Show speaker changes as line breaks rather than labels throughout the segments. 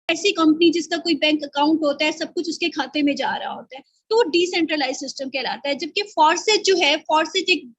ऐसी कंपनी जिसका कोई बैंक अकाउंट होता है, सब कुछ उसके खाते में जा रहा होता है, तो वो डिसेंट्रलाइज सिस्टम कहलाता है। जबकि फॉरसेज जो है, फॉरसेज एक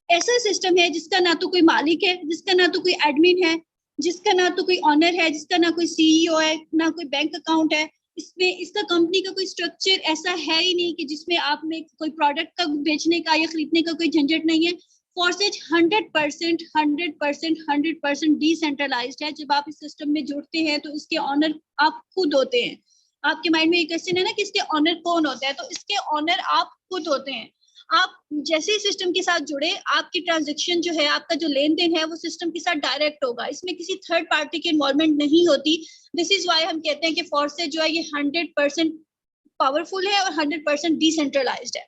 ऐसा सिस्टम है जिसका ना तो कोई मालिक है, जिसका ना तो कोई एडमिन है, जिसका ना तो कोई ऑनर है, जिसका ना कोई सीईओ है, ना कोई बैंक अकाउंट है। इसमें इसका कंपनी का कोई स्ट्रक्चर ऐसा है ही नहीं कि जिसमें आप में कोई प्रोडक्ट का बेचने का या खरीदने का कोई झंझट नहीं है। फॉरसेज 100% डिसेंट्रलाइज्ड है। जब आप इस सिस्टम में जुड़ते हैं तो इसके ऑनर आप खुद होते हैं। आपके माइंड में ये क्वेश्चन है ना कि इसके ऑनर कौन होता है, तो इसके ऑनर आप खुद होते हैं। आप जैसे ही सिस्टम के साथ जुड़े, आपकी ट्रांजैक्शन जो है, आपका जो लेन देन है, वो सिस्टम के साथ डायरेक्ट होगा, इसमें किसी थर्ड पार्टी की इन्वॉल्वमेंट नहीं होती। दिस इज वाई हम कहते हैं कि फॉरसेज जो है ये 100% पावरफुल है और 100% डिसेंट्रलाइज्ड है।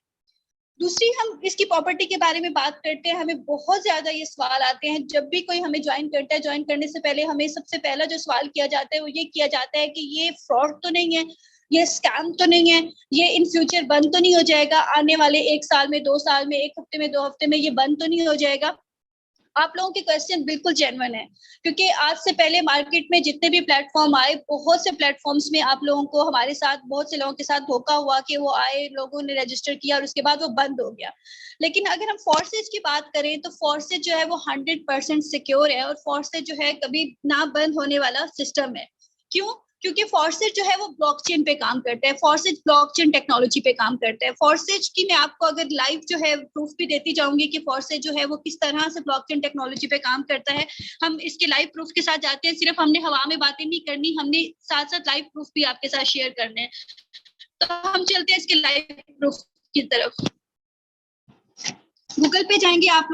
दूसरी, हम इसकी प्रॉपर्टी के बारे में बात करते हैं, हमें बहुत ज्यादा ये सवाल आते हैं जब भी कोई हमें ज्वाइन करता है। ज्वाइन करने से पहले हमें सबसे पहला जो सवाल किया जाता है वो ये किया जाता है कि ये फ्रॉड तो नहीं है, ये स्कैम तो नहीं है, ये इन फ्यूचर बंद तो नहीं हो जाएगा, आने वाले 1 साल में, 2 साल में, 1 हफ्ते में, 2 हफ्ते में ये बंद तो नहीं हो जाएगा। आप लोगों के क्वेश्चन बिल्कुल जेन्युइन है, क्योंकि आज से पहले मार्केट में जितने भी प्लेटफॉर्म आए, बहुत से प्लेटफॉर्म्स में आप लोगों को, हमारे साथ बहुत से लोगों के साथ धोखा हुआ कि वो आए, लोगों ने रजिस्टर किया और उसके बाद वो बंद हो गया। लेकिन अगर हम फॉरसेज की बात करें तो फॉरसेज जो है वो 100% सिक्योर है और फॉरसेज जो है कभी ना बंद होने वाला सिस्टम है। क्यों? क्योंकि फॉरसेज जो है वो ब्लॉकचेन पे काम करता है, फॉरसेज ब्लॉकचेन टेक्नोलॉजी पे काम करता है। फॉरसेज की मैं आपको अगर लाइव जो है प्रूफ भी देती जाऊंगी कि फॉरसेज जो है वो किस तरह से ब्लॉकचेन टेक्नोलॉजी पे काम करता है। हम इसके लाइव प्रूफ के साथ जाते हैं, सिर्फ हमने हवा में बातें नहीं करनी, हमने साथ साथ लाइव प्रूफ भी आपके साथ शेयर करने हैं। तो हम चलते हैं इसके लाइव प्रूफ की तरफ। गूगल पे जाएंगे आप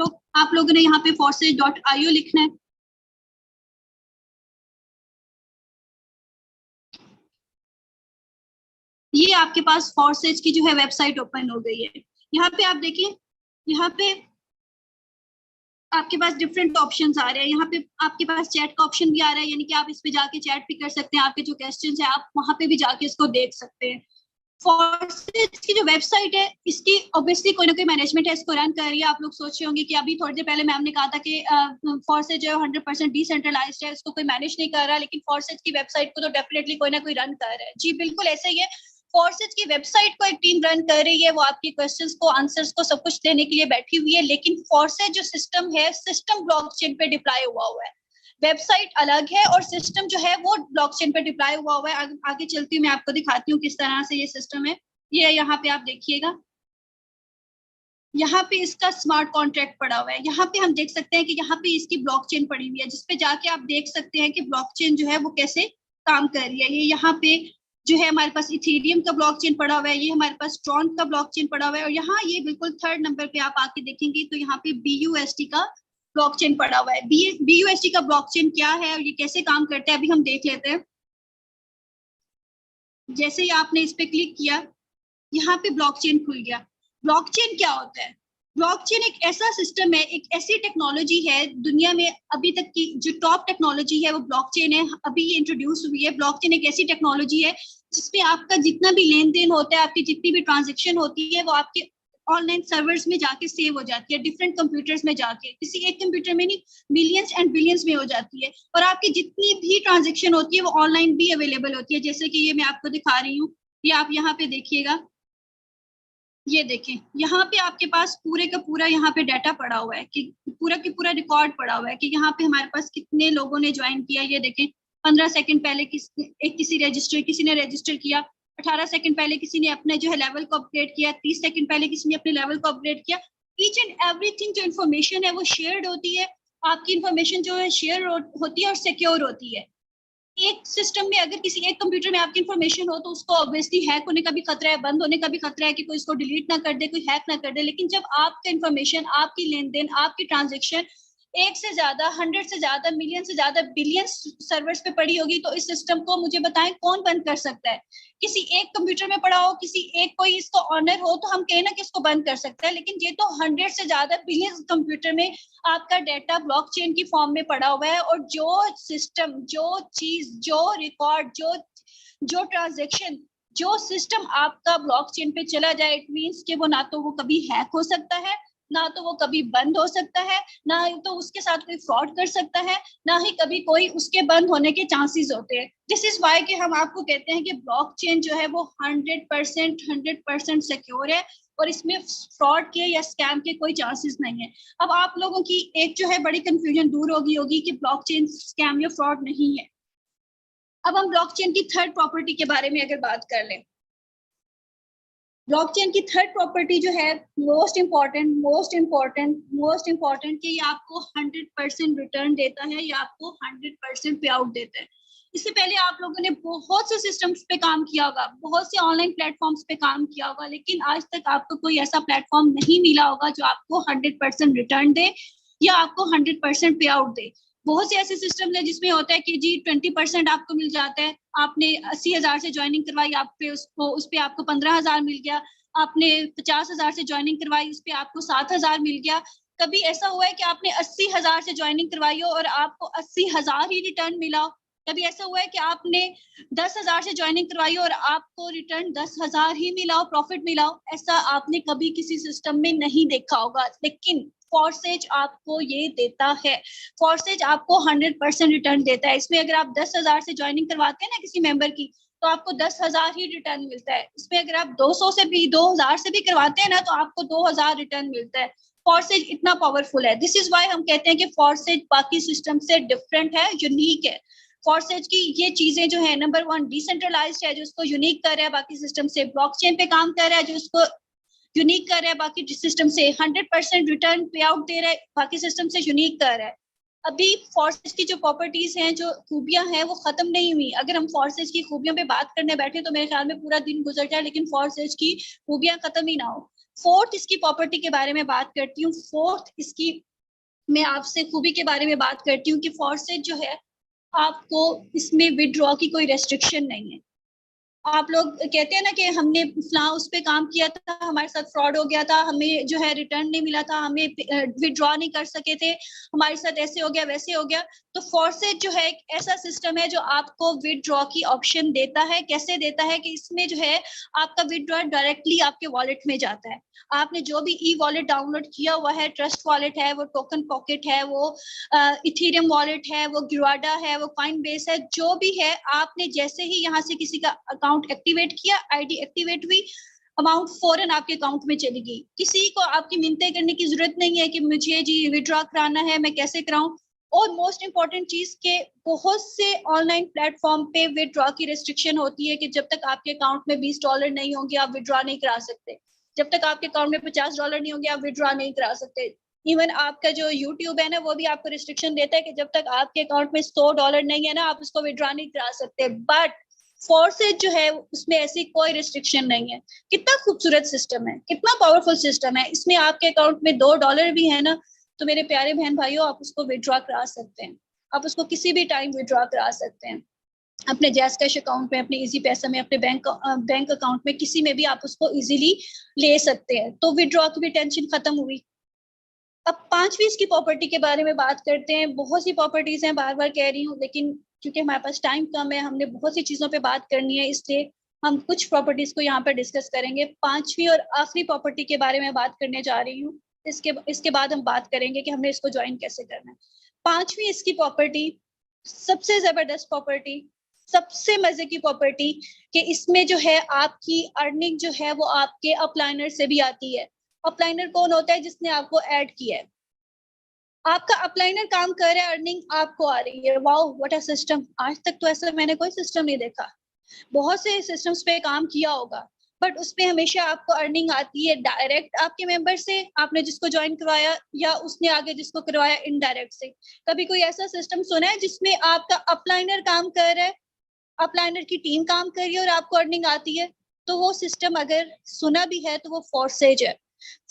लोगों ने यहाँ पे forces.io लिखना है। ये आपके पास फॉरसेज की जो है वेबसाइट ओपन हो गई है। यहाँ पे आप देखिए, यहाँ पे आपके पास डिफरेंट ऑप्शंस आ रहे हैं। यहाँ पे आपके पास चैट का ऑप्शन भी आ रहा है, यानी कि आप इस पे जाके चैट भी कर सकते हैं, आपके जो क्वेश्चंस है आप वहां पे भी जाके इसको देख सकते हैं। फॉरसेज की जो वेबसाइट है, इसकी ऑब्वियसली कोई ना कोई मैनेजमेंट है इसको रन कर रही है। आप लोग सोच रहे होंगे कि अभी थोड़ी देर पहले मैम ने कहा था कि फॉरसेज जो है 100% डिसेंट्रलाइज्ड है, इसको कोई मैनेज नहीं कर रहा, लेकिन फॉरसेज की वेबसाइट को तो डेफिनेटली कोई ना कोई रन कर रहा है। जी बिल्कुल ऐसा ही है, फॉरसेज की वेबसाइट को एक टीम रन कर रही है, वो आपके क्वेश्चंस को, आंसर्स को, सब कुछ देने के लिए बैठी हुई है। लेकिन फॉरसेज जो सिस्टम है, सिस्टम ब्लॉकचेन पे डिप्लॉय हुआ है। वेबसाइट अलग है और सिस्टम जो है वो ब्लॉकचेन पे डिप्लॉय हुआ है। आगे चलती हूँ, मैं आपको दिखाती हूँ किस तरह से ये सिस्टम है। ये यहाँ पे आप देखिएगा, यहाँ पे इसका स्मार्ट कॉन्ट्रैक्ट पड़ा हुआ है। यहाँ पे हम देख सकते हैं कि यहाँ पे इसकी ब्लॉकचेन पड़ी हुई है, जिसपे जाके आप देख सकते हैं कि ब्लॉकचेन जो है वो कैसे काम कर रही है। ये यहाँ पे जो है हमारे पास इथेरियम का ब्लॉकचेन पड़ा हुआ है, ये हमारे पास ट्रॉन का ब्लॉकचेन पड़ा हुआ है, और यहाँ ये बिल्कुल 3rd नंबर पे आप आके देखेंगे तो यहाँ पे BUSD का ब्लॉकचेन पड़ा हुआ है। BUSD का ब्लॉकचेन क्या है और ये कैसे काम करता है, अभी हम देख लेते हैं। जैसे ही आपने इस पे क्लिक किया, यहाँ पे ब्लॉकचेन खुल गया। ब्लॉकचेन क्या होता है? ब्लॉकचेन एक ऐसा सिस्टम है, एक ऐसी टेक्नोलॉजी है, दुनिया में अभी तक की जो टॉप टेक्नोलॉजी है वो ब्लॉकचेन है। अभी ये इंट्रोड्यूस हुई है। ब्लॉकचेन एक ऐसी टेक्नोलॉजी है जिसमें आपका जितना भी लेन देन होता है, आपकी जितनी भी ट्रांजेक्शन होती है, वो आपके ऑनलाइन सर्वर्स में जाके सेव हो जाती है, डिफरेंट कंप्यूटर्स में जाके, किसी एक कंप्यूटर में नहीं, मिलियंस एंड बिलियंस में हो जाती है। और आपकी जितनी भी ट्रांजेक्शन होती है वो ऑनलाइन भी अवेलेबल होती है। जैसे कि ये मैं आपको दिखा रही हूँ, ये आप यहाँ पे देखिएगा, ये देखें, यहाँ पे आपके पास पूरे का पूरा यहाँ पे डाटा पड़ा हुआ है कि पूरा की पूरा रिकॉर्ड पड़ा हुआ है कि यहाँ पे हमारे पास कितने लोगों ने ज्वाइन किया। ये देखें, 15 सेकंड पहले किसी ने रजिस्टर किया, 18 सेकंड पहले किसी ने अपने जो है लेवल को अपग्रेड किया, 30 सेकंड पहले किसी ने अपने लेवल को अपग्रेड किया। ईच एंड एवरीथिंग जो इन्फॉर्मेशन है वो शेयर्ड होती है। आपकी इन्फॉर्मेशन जो है शेयर होती है और सिक्योर होती है। एक सिस्टम में अगर किसी एक कंप्यूटर में आपकी इन्फॉर्मेशन हो तो उसको ऑब्वियसली हैक होने का भी खतरा है, बंद होने का भी खतरा है कि कोई इसको डिलीट ना कर दे, कोई हैक ना कर दे। लेकिन जब आपका इन्फॉर्मेशन, आपकी लेन देन, आपकी ट्रांजेक्शन 1 से ज्यादा, 100 से ज्यादा, मिलियन से ज्यादा, बिलियन सर्वर्स पे पड़ी होगी, तो इस सिस्टम को मुझे बताएं कौन बंद कर सकता है? किसी एक कंप्यूटर में पड़ा हो, किसी एक कोई इसको ऑनर हो तो हम कहें ना कि इसको बंद कर सकता है। लेकिन ये तो 100 से ज्यादा, बिलियन कंप्यूटर में आपका डाटा ब्लॉकचेन की फॉर्म में पड़ा हुआ है। और जो सिस्टम, जो चीज, जो रिकॉर्ड, जो ट्रांजेक्शन, जो सिस्टम आपका ब्लॉकचेन पे चला जाए, इट मींस कि वो ना तो वो कभी हैक हो सकता है, ना तो वो कभी बंद हो सकता है, ना तो उसके साथ कोई फ्रॉड कर सकता है, ना ही कभी कोई उसके बंद होने के चांसेस होते हैं। दिस इज वाई कि हम आपको कहते हैं कि ब्लॉकचेन जो है वो 100% सिक्योर है और इसमें फ्रॉड के या स्कैम के कोई चांसेस नहीं है। अब आप लोगों की एक जो है बड़ी कंफ्यूजन दूर होगी कि ब्लॉकचेन स्कैम या फ्रॉड नहीं है। अब हम ब्लॉकचेन की थर्ड प्रॉपर्टी के बारे में अगर बात कर लें, ब्लॉकचेन की थर्ड प्रॉपर्टी जो है मोस्ट इंपॉर्टेंट कि ये आपको 100% रिटर्न देता है या आपको 100% पे आउट देता है। इससे पहले आप लोगों ने बहुत से सिस्टम्स पे काम किया होगा, बहुत से ऑनलाइन प्लेटफॉर्म्स पे काम किया होगा, लेकिन आज तक आपको कोई ऐसा प्लेटफॉर्म नहीं मिला होगा जो आपको 100% रिटर्न दे या आपको 100% पे आउट दे। बहुत से ऐसे सिस्टम है जिसमें होता है कि जी 20% आपको मिल जाता है, आपने 80,000 से ज्वाइनिंग करवाई, आप पे उसको उस पे आपको 15,000 मिल गया, आपने 50,000 से ज्वाइनिंग करवाई, उस पे आपको 7,000 मिल गया। कभी ऐसा हुआ है कि आपने 80,000 से ज्वाइनिंग करवाई हो और आपको 80,000 ही रिटर्न मिला हो? कभी ऐसा हुआ है कि आपने 10,000 से ज्वाइनिंग करवाई हो और आपको रिटर्न 10,000 ही मिला हो, प्रॉफिट मिला हो? ऐसा आपने कभी किसी सिस्टम में नहीं देखा होगा, लेकिन फॉरसेज आपको ये देता है। फॉरसेज आपको 100% रिटर्न देता है। इसमें अगर आप 10,000 से ज्वाइनिंग करवाते हैं ना किसी मेंबर की, तो आपको 10,000 ही रिटर्न मिलता है। इसमें अगर आप 200 से भी 2,000 से भी करवाते हैं ना, तो आपको 2,000 रिटर्न मिलता है। फॉरसेज इतना पावरफुल है। दिस इज वाई हम कहते हैं कि फॉरसेज बाकी सिस्टम से डिफरेंट है, यूनिक है। फॉरसेज की ये चीजें जो है, नंबर 1 डिसेंट्रलाइज्ड है जो इसको यूनिक कर रहा है बाकी सिस्टम से, ब्लॉकचेन पे काम कर रहा है जो इसको यूनिक कर रहा है बाकी सिस्टम से, 100% रिटर्न पे आउट दे रहा है बाकी सिस्टम से यूनिक कर रहा है। अभी फॉर्सेज की जो प्रॉपर्टीज हैं, जो खूबियां हैं, वो खत्म नहीं हुई। अगर हम फॉर्सेज की खूबियों पे बात करने बैठे तो मेरे ख्याल में पूरा दिन गुजर जाए, लेकिन फॉर्सेज की खूबियां खत्म ही ना हो। फोर्थ इसकी प्रॉपर्टी के बारे में बात करती हूँ। फोर्थ इसकी मैं आपसे खूबी के बारे में बात करती हूँ कि फॉर्सेज जो है, आपको इसमें विड्रॉ की कोई रेस्ट्रिक्शन नहीं है। आप लोग कहते हैं ना कि हमने फलां उस पे काम किया था, हमारे साथ फ्रॉड हो गया था, हमें जो है रिटर्न नहीं मिला था, हमें विड्रॉ नहीं कर सके थे, हमारे साथ ऐसे हो गया वैसे हो गया। तो फॉरसेज जो है एक ऐसा सिस्टम है जो आपको विड्रॉ की ऑप्शन देता है। कैसे देता है कि इसमें जो है आपका विड्रॉ डायरेक्टली आपके वॉलेट में जाता है। आपने जो भी ई वॉलेट डाउनलोड किया हुआ है, ट्रस्ट वॉलेट है, वो टोकन पॉकेट है, वो इथेरियम वॉलेट है, वो ग्रुआडा है, वो कॉइन बेस है, जो भी है, आपने जैसे ही यहाँ से किसी का अकाउंट एक्टिवेट किया, आईडी एक्टिवेट हुई, अमाउंट फौरन आपके अकाउंट में चली गई। किसी को आपकी मिन्नतें करने की जरूरत नहीं है कि मुझे जी विड्रॉ कराना है, मैं कैसे कराऊं। और मोस्ट इंपॉर्टेंट चीज के बहुत से ऑनलाइन प्लेटफॉर्म पे विड्रॉ की रेस्ट्रिक्शन होती है कि जब तक आपके अकाउंट में $20 नहीं होंगे आप विड्रॉ नहीं करा सकते, जब तक आपके अकाउंट में $50 नहीं होंगे आप विड्रॉ नहीं करा सकते। इवन आपका जो यूट्यूब है ना, वो भी आपको रिस्ट्रिक्शन देता है कि जब तक आपके अकाउंट में $100 नहीं है ना, आप उसको विड्रॉ नहीं करा सकते। बट फॉरसेज जो है उसमें ऐसी कोई रिस्ट्रिक्शन नहीं है। कितना खूबसूरत सिस्टम है, कितना पावरफुल सिस्टम है। इसमें आपके अकाउंट में $2 भी है ना, तो मेरे प्यारे बहन भाइयों, आप उसको विड्रॉ करा सकते हैं। आप उसको किसी भी टाइम विड्रॉ करा सकते हैं, अपने जैस कैश अकाउंट में, अपने इजी पैसा में, अपने बैंक अकाउंट में, किसी में भी आप उसको इजीली ले सकते हैं। तो विड्रॉ की भी टेंशन खत्म हुई। अब पांचवी इसकी प्रॉपर्टी के बारे में बात करते हैं। बहुत सी प्रॉपर्टीज हैं, बार बार कह रही हूँ, लेकिन क्योंकि हमारे पास टाइम कम है, हमने बहुत सी चीजों पे बात करनी है, इसलिए हम कुछ प्रॉपर्टीज को यहाँ पर डिस्कस करेंगे। पांचवी और आखिरी प्रॉपर्टी के बारे में बात करने जा रही हूँ। इसके बाद हम बात करेंगे कि हमने इसको ज्वाइन कैसे करना है। पांचवी इसकी प्रॉपर्टी सबसे जबरदस्त प्रॉपर्टी, सबसे मजे की प्रॉपर्टी, कि इसमें जो है आपकी अर्निंग जो है वो आपके अपलाइनर से भी आती है। अपलाइनर कौन होता है? जिसने आपको ऐड किया है। आपका अपलाइनर काम कर रहा है, अर्निंग आपको आ रही है। Wow, what a system. आज तक तो ऐसा मैंने कोई सिस्टम नहीं देखा। बहुत से सिस्टम्स पे काम किया होगा, बट उसमें हमेशा आपको अर्निंग आती है डायरेक्ट आपके मेंबर से, आपने जिसको ज्वाइन करवाया, या उसने आगे जिसको करवाया इनडायरेक्ट से। कभी कोई ऐसा सिस्टम सुना है जिसमें आपका अपलाइनर काम कर रहा है, अपलाइनर की टीम काम कर रही है और आपको अर्निंग आती है? तो वो सिस्टम अगर सुना भी है तो वो फॉरसेज है।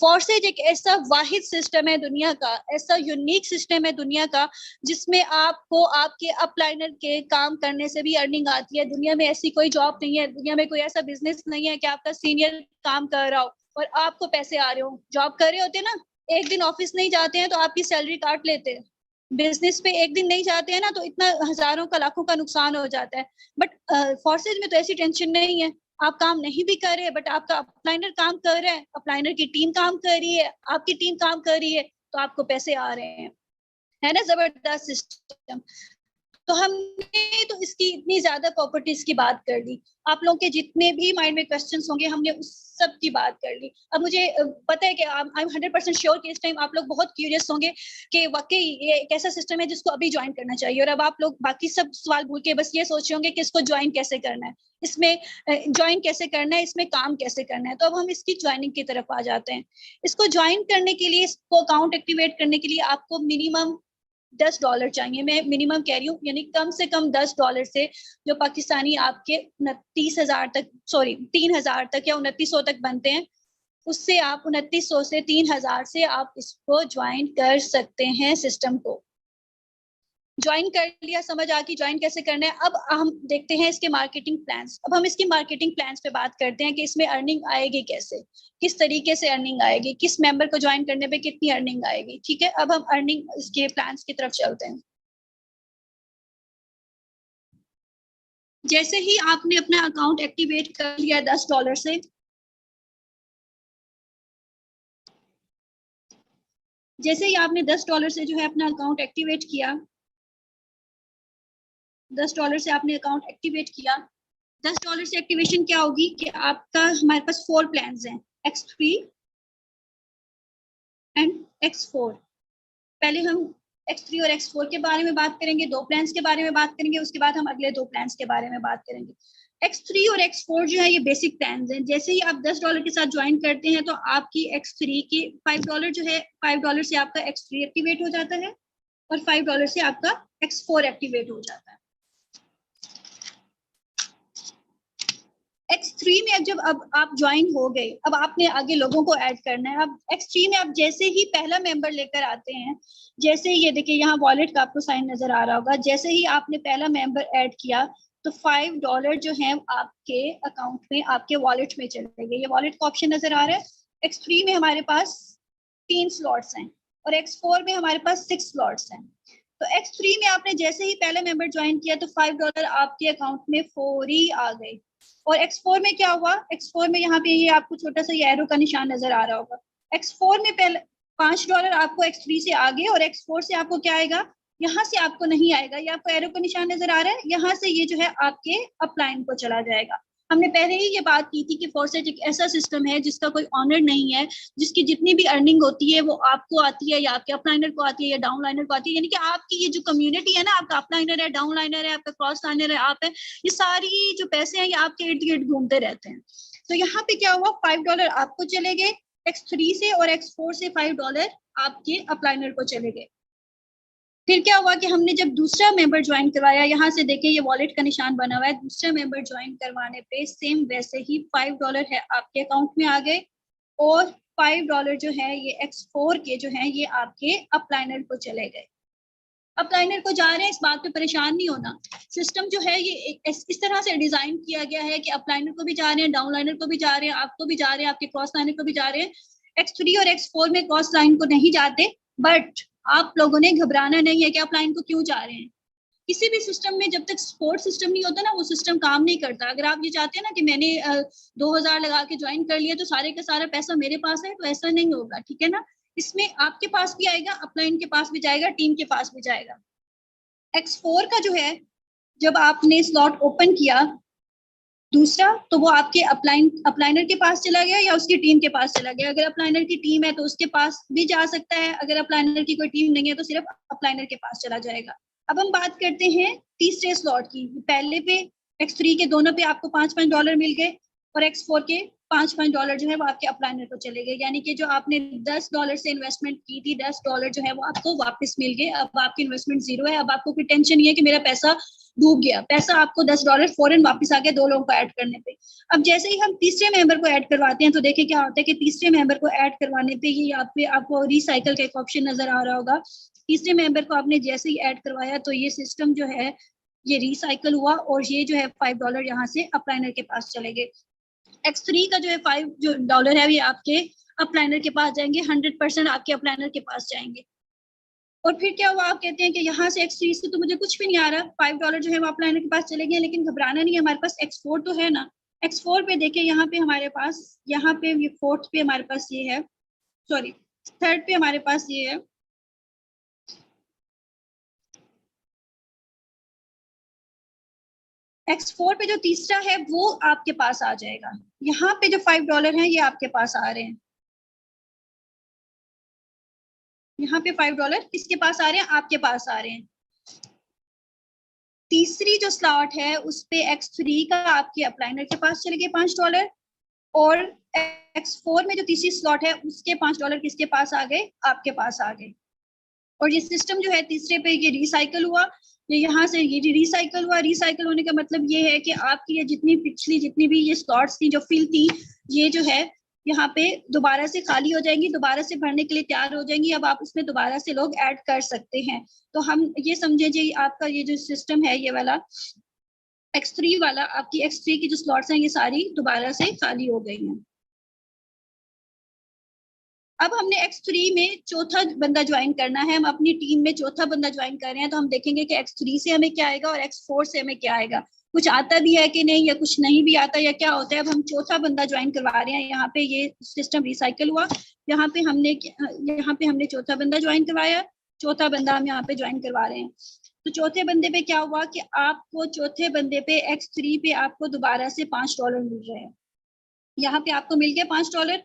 फॉरसेज एक ऐसा वाहिद सिस्टम है दुनिया का, ऐसा यूनिक सिस्टम है दुनिया का, जिसमें आपको आपके अपलाइनर के काम करने से भी अर्निंग आती है। दुनिया में ऐसी कोई जॉब नहीं है, दुनिया में कोई ऐसा बिजनेस नहीं है कि आपका सीनियर काम कर रहा हो और आपको पैसे आ रहे हो। जॉब कर रहे होते हैं ना, एक दिन ऑफिस नहीं जाते हैं तो आपकी सैलरी काट लेते हैं। बिजनेस पे एक दिन नहीं जाते हैं ना, तो इतना हजारों का लाखों का नुकसान हो जाता है। बट फॉर्सेज में तो ऐसी टेंशन नहीं है। आप काम नहीं भी कर रहे बट आपका अपलाइनर काम कर रहा है, अपलाइनर की टीम काम कर रही है, आपकी टीम काम कर रही है, तो आपको पैसे आ रहे हैं, है ना, जबरदस्त सिस्टम। तो हमने तो इसकी इतनी ज्यादा प्रॉपर्टीज की बात कर ली, आप लोगों के जितने भी माइंड में क्वेश्चंस होंगे हमने उस सब की बात कर ली। अब मुझे पता है कि आई एम 100% श्योर कि इस टाइम आप लोग बहुत क्यूरियस होंगे कि वाकई ये एक ऐसा सिस्टम है जिसको अभी ज्वाइन करना चाहिए, और अब आप लोग बाकी सब सवाल भूल के बस ये सोच रहे होंगे कि इसको ज्वाइन कैसे करना है, इसमें ज्वाइन कैसे करना है, इसमें काम कैसे करना है। तो अब हम इसकी ज्वाइनिंग की तरफ आ जाते हैं। इसको ज्वाइन करने के लिए, इसको अकाउंट एक्टिवेट करने के लिए आपको मिनिमम $10 चाहिए। मैं मिनिमम कह रही हूँ, यानी कम से कम $10 से, जो पाकिस्तानी आपके 29,000 तक, सॉरी 3,000 तक या 2900 तक बनते हैं, उससे आप 2900 से 3,000 से आप इसको ज्वाइन कर सकते हैं। सिस्टम को ज्वाइन कर लिया, समझ आ गई ज्वाइन कैसे करना है। अब हम देखते हैं इसके मार्केटिंग प्लान्स। अब हम इसकी मार्केटिंग प्लान्स पे बात करते हैं कि इसमें अर्निंग आएगी कैसे, किस तरीके से अर्निंग आएगी, किस मेंबर को ज्वाइन करने पे कितनी अर्निंग आएगी। ठीक है, अब हम अर्निंग इसके प्लान्स की तरफ चलते हैं। जैसे ही आपने अपना अकाउंट एक्टिवेट कर लिया $10 से, जैसे ही आपने $10 से जो है अपना अकाउंट एक्टिवेट किया, $10 से आपने अकाउंट एक्टिवेट किया, $10 से एक्टिवेशन क्या होगी कि आपका, हमारे पास 4 प्लान्स हैं, X3 एंड X4। पहले हम X3 और X4 के बारे में बात करेंगे, 2 प्लान्स के बारे में बात करेंगे, उसके बाद हम अगले 2 प्लान्स के बारे में बात करेंगे। X3 और X4 जो है ये बेसिक प्लान्स हैं। जैसे ही आप $10 के साथ ज्वाइन करते हैं तो आपकी X3 की $5 जो है, $5 से आपका X3 एक्टिवेट हो जाता है और $5 से आपका X4 एक्टिवेट हो जाता है। X3 में जब अब आप ज्वाइन हो गए, अब आपने आगे लोगों को ऐड करना है। अब X3 में आप जैसे ही पहला मेंबर लेकर आते हैं, जैसे ही ये देखिए यहाँ वॉलेट का आपको साइन नजर आ रहा होगा, जैसे ही आपने पहला मेंबर ऐड किया तो $5 जो है आपके अकाउंट में, आपके वॉलेट में चले गए। ये वॉलेट का ऑप्शन नजर आ रहा है। X3 में हमारे पास 3 स्लॉट्स हैं और X4 में हमारे पास 6 स्लॉट्स हैं। तो X3 में आपने जैसे ही पहले मेंबर ज्वाइन किया तो $5 आपके अकाउंट में फौरी आ गए। और X4 में क्या हुआ, X4 में यहाँ पे ये आपको छोटा सा ये एरो का निशान नजर आ रहा होगा। X4 में पहले $5 आपको X3 से आ गए और X4 से आपको क्या आएगा, यहाँ से आपको नहीं आएगा। ये आपको एरो का निशान नजर आ रहा है, यहाँ से ये जो है आपके अपलाइन को चला जाएगा। हमने पहले ही ये बात की थी कि फॉरसेट एक ऐसा सिस्टम है जिसका कोई ऑनर नहीं है, जिसकी जितनी भी अर्निंग होती है वो आपको आती है या आपके अपलाइनर को आती है या डाउनलाइनर को आती है। यानी कि आपकी ये जो कम्युनिटी है ना, आपका अपलाइनर है, डाउनलाइनर है, आपका क्रॉस लाइनर है, आप है, ये सारी जो पैसे हैं ये आपके इर्द गिर्द घूमते रहते हैं। तो यहाँ पे क्या हुआ, $5 आपको चले गए X3 से और X4 से $5 आपके अपलाइनर को चले गए। फिर क्या हुआ कि हमने जब दूसरा मेंबर ज्वाइन करवाया, यहाँ से देखें ये वॉलेट का निशान बना हुआ है, दूसरा मेंबर ज्वाइन करवाने पे सेम वैसे ही $5 है आपके अकाउंट में आ गए और $5 जो है ये X4 के जो है ये आपके अपलाइनर को चले गए। अपलाइनर को जा रहे हैं, इस बात पे परेशान नहीं होना। सिस्टम जो है ये इस तरह से डिजाइन किया गया है कि अपलाइनर को भी जा रहे हैं, डाउनलाइनर को भी जा रहे हैं, आपको भी जा रहे हैं, आपके क्रॉस लाइनर को भी जा रहे हैं। X3 और X4 में क्रॉस लाइन को नहीं जाते, बट आप लोगों ने घबराना नहीं है कि आप लाइन को क्यों जा रहे हैं। किसी भी सिस्टम में जब तक सपोर्ट सिस्टम नहीं होता ना, वो सिस्टम काम नहीं करता। अगर आप ये चाहते हैं ना कि मैंने 2,000 लगा के ज्वाइन कर लिया तो सारे का सारा पैसा मेरे पास है, तो ऐसा नहीं होगा, ठीक है ना। इसमें आपके पास भी आएगा, अपलाइन के पास भी जाएगा, टीम के पास भी जाएगा। X4 का जो है, जब आपने स्लॉट ओपन किया दूसरा, तो वो आपके अपलाइनर के पास चला गया या उसकी टीम के पास चला गया। अगर अपलाइनर की टीम है तो उसके पास भी जा सकता है, अगर अपलाइनर की कोई टीम नहीं है तो सिर्फ अपलाइनर के पास चला जाएगा। अब हम बात करते हैं तीसरे स्लॉट की। पहले पे X3 के दोनों पे आपको $5 मिल गए और X4 के $5 जो है वो आपके अपलाइनर को चले गए। यानी कि जो आपने $10 से इन्वेस्टमेंट की थी, $10 जो है वो आपको वापस मिल गए। अब आपकी इन्वेस्टमेंट जीरो है। अब आपको कोई टेंशन नहीं है कि मेरा पैसा डूब गया, पैसा आपको $10 फौरन वापस आ गया 2 लोगों को ऐड करने पे। अब जैसे ही हम तीसरे मेंबर को ऐड करवाते हैं तो देखिए क्या होता है कि तीसरे मेंबर को ऐड करवाने पे ये यहाँ पे आपको रिसाइकल का एक ऑप्शन नजर आ रहा होगा। तीसरे मेंबर को आपने जैसे ही ऐड करवाया तो ये सिस्टम जो है ये रिसाइकल हुआ और ये जो है $5 यहाँ से अपलाइनर के पास चले गए। X3 का जो है $5 है ये आपके अपलाइनर के पास जाएंगे, 100% आपके अपलाइनर के पास जाएंगे। और फिर क्या हुआ, आप कहते हैं कि यहाँ से X3 से तो मुझे कुछ भी नहीं आ रहा, $5 जो है वो अपलाइनर के पास चले गए, लेकिन घबराना नहीं है, हमारे पास X4 तो है ना। X4 पे देखिए, यहाँ पे हमारे पास, यहाँ पे ये फोर्थ पे हमारे पास ये है, सॉरी थर्ड पे हमारे पास ये है। X4 पे जो तीसरा है वो आपके पास आ जाएगा। यहाँ पे जो $5 है ये आपके पास आ रहे हैं। यहाँ पे $5 किसके पास आ रहे हैं? आपके पास आ रहे हैं। तीसरी जो स्लॉट है उस पे X3 का आपके अपलाइनर के पास चले गए $5, और X4 में जो तीसरी स्लॉट है उसके $5 किसके पास आ गए? आपके पास आ गए। और ये सिस्टम जो है तीसरे पे ये रिसाइकल हुआ, ये यहाँ से ये रिसाइकल हुआ। रिसाइकल होने का मतलब ये है कि आपकी ये जितनी पिछली जितनी भी ये स्लॉट्स थी जो फिल थी, ये जो है यहाँ पे दोबारा से खाली हो जाएंगी, दोबारा से भरने के लिए तैयार हो जाएंगी। अब आप उसमें दोबारा से लोग ऐड कर सकते हैं। तो हम ये समझे जी, आपका ये जो सिस्टम है ये वाला X3 वाला, आपकी X3 की जो स्लॉट्स हैं ये सारी दोबारा से खाली हो गई हैं। अब हमने X3 में चौथा बंदा ज्वाइन करना है, हम अपनी टीम में चौथा बंदा ज्वाइन कर रहे हैं। तो हम देखेंगे कि X3 से हमें क्या आएगा और X4 से हमें क्या आएगा, कुछ आता भी है कि नहीं, या कुछ नहीं भी आता, या क्या होता है। अब हम चौथा बंदा ज्वाइन करवा रहे हैं। यहाँ पे ये सिस्टम रिसाइकल हुआ, यहाँ पे हमने चौथा बंदा ज्वाइन करवाया, चौथा बंदा हम यहाँ पे ज्वाइन करवा रहे हैं। तो चौथे बंदे पे क्या हुआ कि आपको चौथे बंदे पे X3 पे आपको दोबारा से $5 मिल रहे हैं। यहाँ पे आपको मिल गया $5।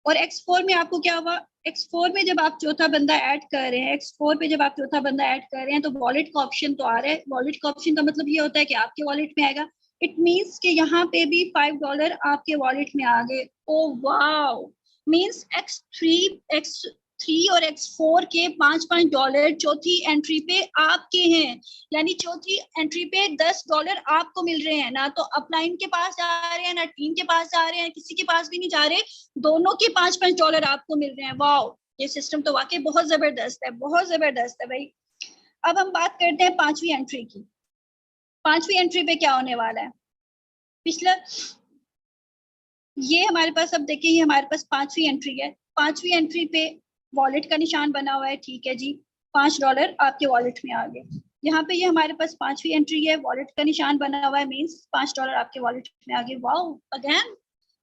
और X4 में आपको क्या हुआ? X4 में जब आप चौथा बंदा ऐड कर रहे हैं, X4 पे जब आप चौथा बंदा ऐड कर रहे हैं तो वॉलेट का ऑप्शन तो आ रहा है। वॉलेट का ऑप्शन का मतलब ये होता है कि आपके वॉलेट में आएगा। इट मीन्स कि यहाँ पे भी $5 आपके वॉलेट में आ गए। ओ वाओ, मीन्स X3 और X4 के $5 चौथी एंट्री पे आपके हैं। यानी चौथी एंट्री पे $10 आपको मिल रहे हैं। ना तो अपलाइन के पास जा रहे हैं, ना टीम के पास जा रहे हैं, किसी के पास भी नहीं जा रहे, दोनों के $5 आपको मिल रहे हैं। वाओ, ये सिस्टम तो वाकई बहुत जबरदस्त है, बहुत जबरदस्त है भाई। अब हम बात करते हैं पांचवी एंट्री की। पांचवी एंट्री पे क्या होने वाला है? पिछला ये हमारे पास, अब देखिए ये हमारे पास पांचवी एंट्री है। पांचवी एंट्री पे वॉलेट का निशान बना हुआ है, ठीक है जी, $5 आपके वॉलेट में आ गए। यहाँ पे ये हमारे पास पांचवी एंट्री है, वॉलेट का निशान बना हुआ है, मीन्स $5 आपके वॉलेट में आ गए। वाओ,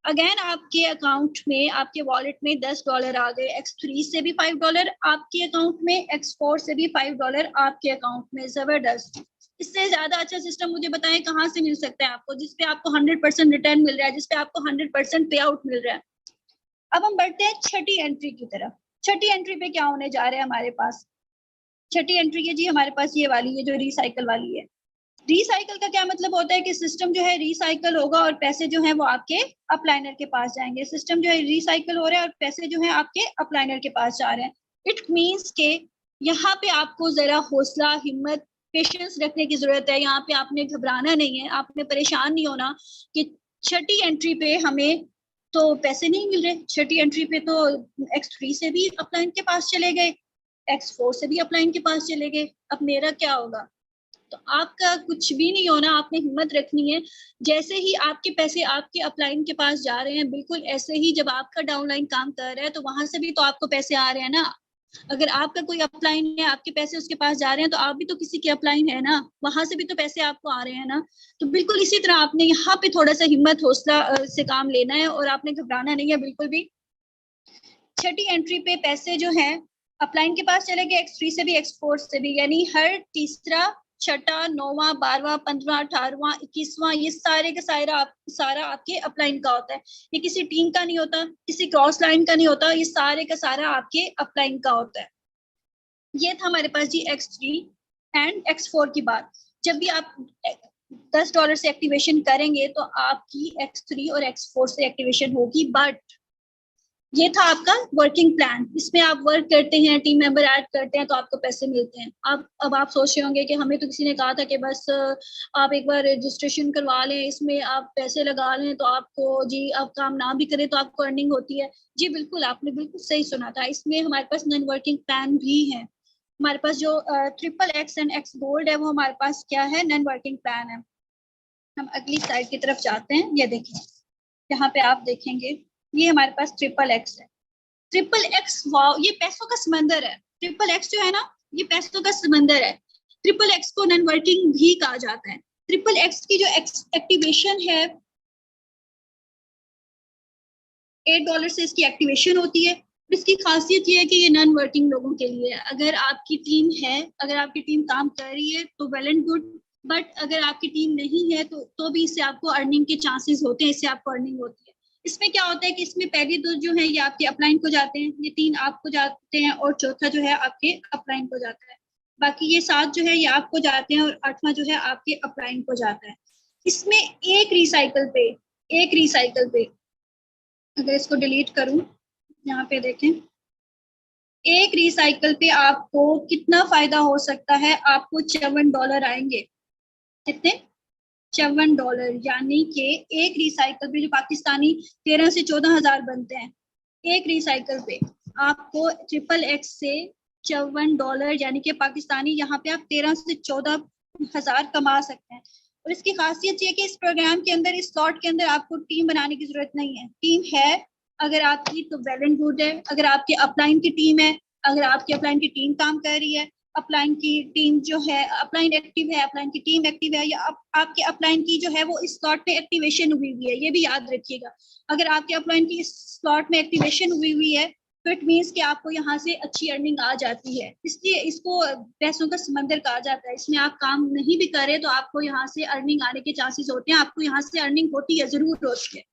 अगेन आपके अकाउंट में, आपके वॉलेट में $10 आ गए। X3 से भी $5 आपके अकाउंट में, X4 से भी $5 आपके अकाउंट में। जबरदस्त। इससे ज्यादा अच्छा सिस्टम मुझे बताएं कहाँ से मिल सकता है आपको, जिसपे आपको 100% रिटर्न मिल रहा है, जिसपे आपको 100% पे आउट मिल रहा है। अब हम बढ़ते हैं छठी एंट्री की तरफ। छठी एंट्री पे क्या होने जा रहा है हमारे पास? छठी एंट्री है जी हमारे पास ये वाली है जो रिसाइकल वाली है। रिसाइकल का क्या मतलब होता है कि सिस्टम जो है रिसाइकल होगा और पैसे जो है वो आपके अपलाइनर के पास जाएंगे। सिस्टम जो है रिसाइकल हो रहा है और पैसे जो है आपके अपलाइनर के पास जा रहे हैं। इट मीन्स के यहाँ पे आपको जरा हौसला, हिम्मत, पेशेंस रखने की जरूरत है। यहाँ पे आपने घबराना नहीं है, आपने परेशान नहीं होना कि छठी एंट्री पे हमें तो पैसे नहीं मिल रहे, छठी एंट्री पे तो X3 से भी अपलाइन के पास चले गए, X4 से भी अपलाइन के पास चले गए, अब मेरा क्या होगा? तो आपका कुछ भी नहीं होना, आपने हिम्मत रखनी है। जैसे ही आपके पैसे आपके अपलाइन के पास जा रहे हैं, बिल्कुल ऐसे ही जब आपका डाउनलाइन काम कर रहा है तो वहां से भी तो आपको पैसे आ रहे हैं ना। अगर आपका कोई अपलाइन है, आपके पैसे उसके पास जा रहे हैं, तो आप भी तो किसी के अपलाइन है ना, वहां से भी तो पैसे आपको आ रहे हैं ना। तो बिल्कुल इसी तरह आपने यहाँ पे थोड़ा सा हिम्मत, हौसला से काम लेना है और आपने घबराना नहीं है बिल्कुल भी। छठी एंट्री पे पैसे जो है अपलाइन के पास चले गए, X3 से भी X4 से भी, यानी हर तीसरा, छठा, 9वां, 12वां, 15वां, 18वां, 21वां, ये सारे का सारा आपके अपलाइन का होता है। ये किसी टीम का नहीं होता, किसी क्रॉस लाइन का नहीं होता, ये सारे का सारा आपके अपलाइन का होता है। ये था हमारे पास जी X3 एंड X4 की बात। जब भी आप $10 से एक्टिवेशन करेंगे तो आपकी X3 और X4 से एक्टिवेशन होगी। बट ये था आपका वर्किंग प्लान, इसमें आप वर्क करते हैं, टीम मेंबर ऐड करते हैं तो आपको पैसे मिलते हैं। अब आप सोच रहे होंगे कि हमें तो किसी ने कहा था कि बस आप एक बार रजिस्ट्रेशन करवा लें, इसमें आप पैसे लगा लें तो आपको जी, आप काम ना भी करें तो आपको अर्निंग होती है। जी बिल्कुल, आपने बिल्कुल सही सुना था। इसमें हमारे पास नॉन वर्किंग प्लान भी है। हमारे पास जो XXX एंड X गोल्ड है वो हमारे पास क्या है? नॉन वर्किंग प्लान है। हम अगली स्लाइड की तरफ जाते हैं। ये देखिए, यहाँ पे आप देखेंगे ये हमारे पास XXX है। XXX, वाओ, ये पैसों का समंदर है। XXX जो है ना, ये पैसों का समंदर है। ट्रिपल एक्स को नॉन वर्किंग भी कहा जाता है। ट्रिपल एक्स की जो एक्टिवेशन है $8 से इसकी एक्टिवेशन होती है। इसकी खासियत ये है कि ये नॉन वर्किंग लोगों के लिए है। अगर आपकी टीम है, अगर आपकी टीम काम कर रही है तो वेल एंड गुड, बट अगर आपकी टीम नहीं है तो भी इससे आपको अर्निंग के चांसेस होते हैं, इससे आपको अर्निंग होती है। इसमें क्या होता है कि इसमें पहली दो जो है ये आपके अपलाइन को जाते हैं, ये 3 आपको जाते हैं और चौथा जो है आपके अपलाइन को जाता है। बाकी ये 7 जो है ये आपको जाते हैं और 8वां जो है आपके अपलाइन को जाता है। इसमें एक रिसाइकल पे अगर इसको डिलीट करूं, यहाँ पे देखें, एक रिसाइकल पे आपको कितना फायदा हो सकता है, आपको $54 आएंगे। कितने? $54, यानी कि एक रिसाइकल पे जो पाकिस्तानी 13 से 14 हजार बनते हैं, एक रिसाइकल पे आपको ट्रिपल एक्स से $54 यानी कि पाकिस्तानी यहाँ पे आप 13 से 14 हजार कमा सकते हैं। और इसकी खासियत ये कि इस प्रोग्राम के अंदर, इस स्लॉट के अंदर आपको टीम बनाने की जरूरत नहीं है। टीम है अगर आपकी तो वेल एंड गुड है। अगर आपके अपलाइन की टीम है, अगर आपकी अपलाइन की टीम काम कर रही है, अपलाइन की टीम जो है, अपलाइन एक्टिव है, अपलाइन की टीम एक्टिव है, या आपके अपलाइन की जो है वो इस स्लॉट में एक्टिवेशन हुई हुई है, ये भी याद रखिएगा। अगर आपके अपलाइन की इस स्लॉट में एक्टिवेशन हुई हुई है तो इट मीन्स कि आपको यहाँ से अच्छी अर्निंग आ जाती है। इसलिए इसको पैसों का समंदर कहा जाता है। इसमें आप काम नहीं भी करें तो आपको यहाँ से अर्निंग आने के चांसेस होते हैं, आपको यहाँ से अर्निंग होती है, जरूर होती है।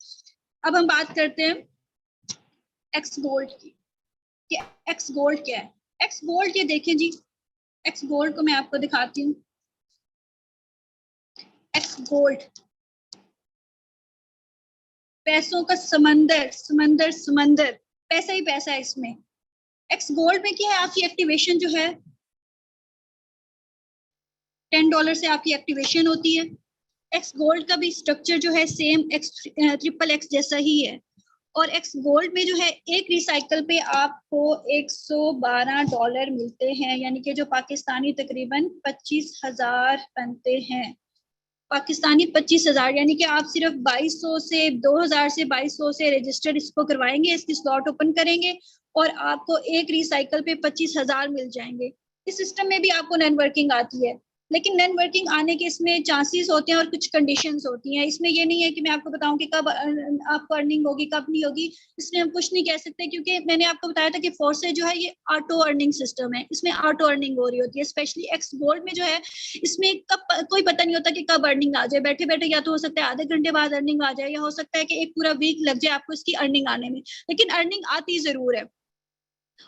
अब हम बात करते हैं एक्स गोल्ड की कि एक्स गोल्ड क्या है। एक्स गोल्ड ये देखें जी, एक्स गोल्ड को मैं आपको दिखाती हूँ। एक्स गोल्ड पैसों का समंदर, समंदर समंदर, पैसा ही पैसा है इसमें। एक्स गोल्ड में क्या है, आपकी एक्टिवेशन जो है $10 से आपकी एक्टिवेशन होती है। एक्स गोल्ड का भी स्ट्रक्चर जो है सेम ट्रिपल एक्स जैसा ही है। और एक्स गोल्ड में जो है एक रिसाइकल पे आपको $112 मिलते हैं, यानी कि जो पाकिस्तानी तकरीबन 25,000 बनते हैं। पाकिस्तानी 25,000 यानी कि आप सिर्फ 2200 से 2000 से 2200 से रजिस्टर इसको करवाएंगे, इसकी स्लॉट ओपन करेंगे और आपको एक रिसाइकल पे 25,000 मिल जाएंगे। इस सिस्टम में भी आपको नॉन वर्किंग आती है, लेकिन नॉन वर्किंग आने के इसमें चांसेस होते हैं और कुछ कंडीशंस होती हैं। इसमें ये नहीं है कि मैं आपको बताऊं कि कब आपको अर्निंग होगी कब नहीं होगी, इसलिए हम कुछ नहीं कह सकते, क्योंकि मैंने आपको बताया था कि फोर्सेज जो है ये ऑटो अर्निंग सिस्टम है, इसमें ऑटो अर्निंग हो रही होती है। स्पेशली एक्स गोल्ड में जो है इसमें कब कोई पता नहीं होता कि कब अर्निंग आ जाए। बैठे बैठे या तो हो सकता है आधे घंटे बाद अर्निंग आ जाए, या हो सकता है कि एक पूरा वीक लग जाए आपको इसकी अर्निंग आने में, लेकिन अर्निंग आती जरूर है।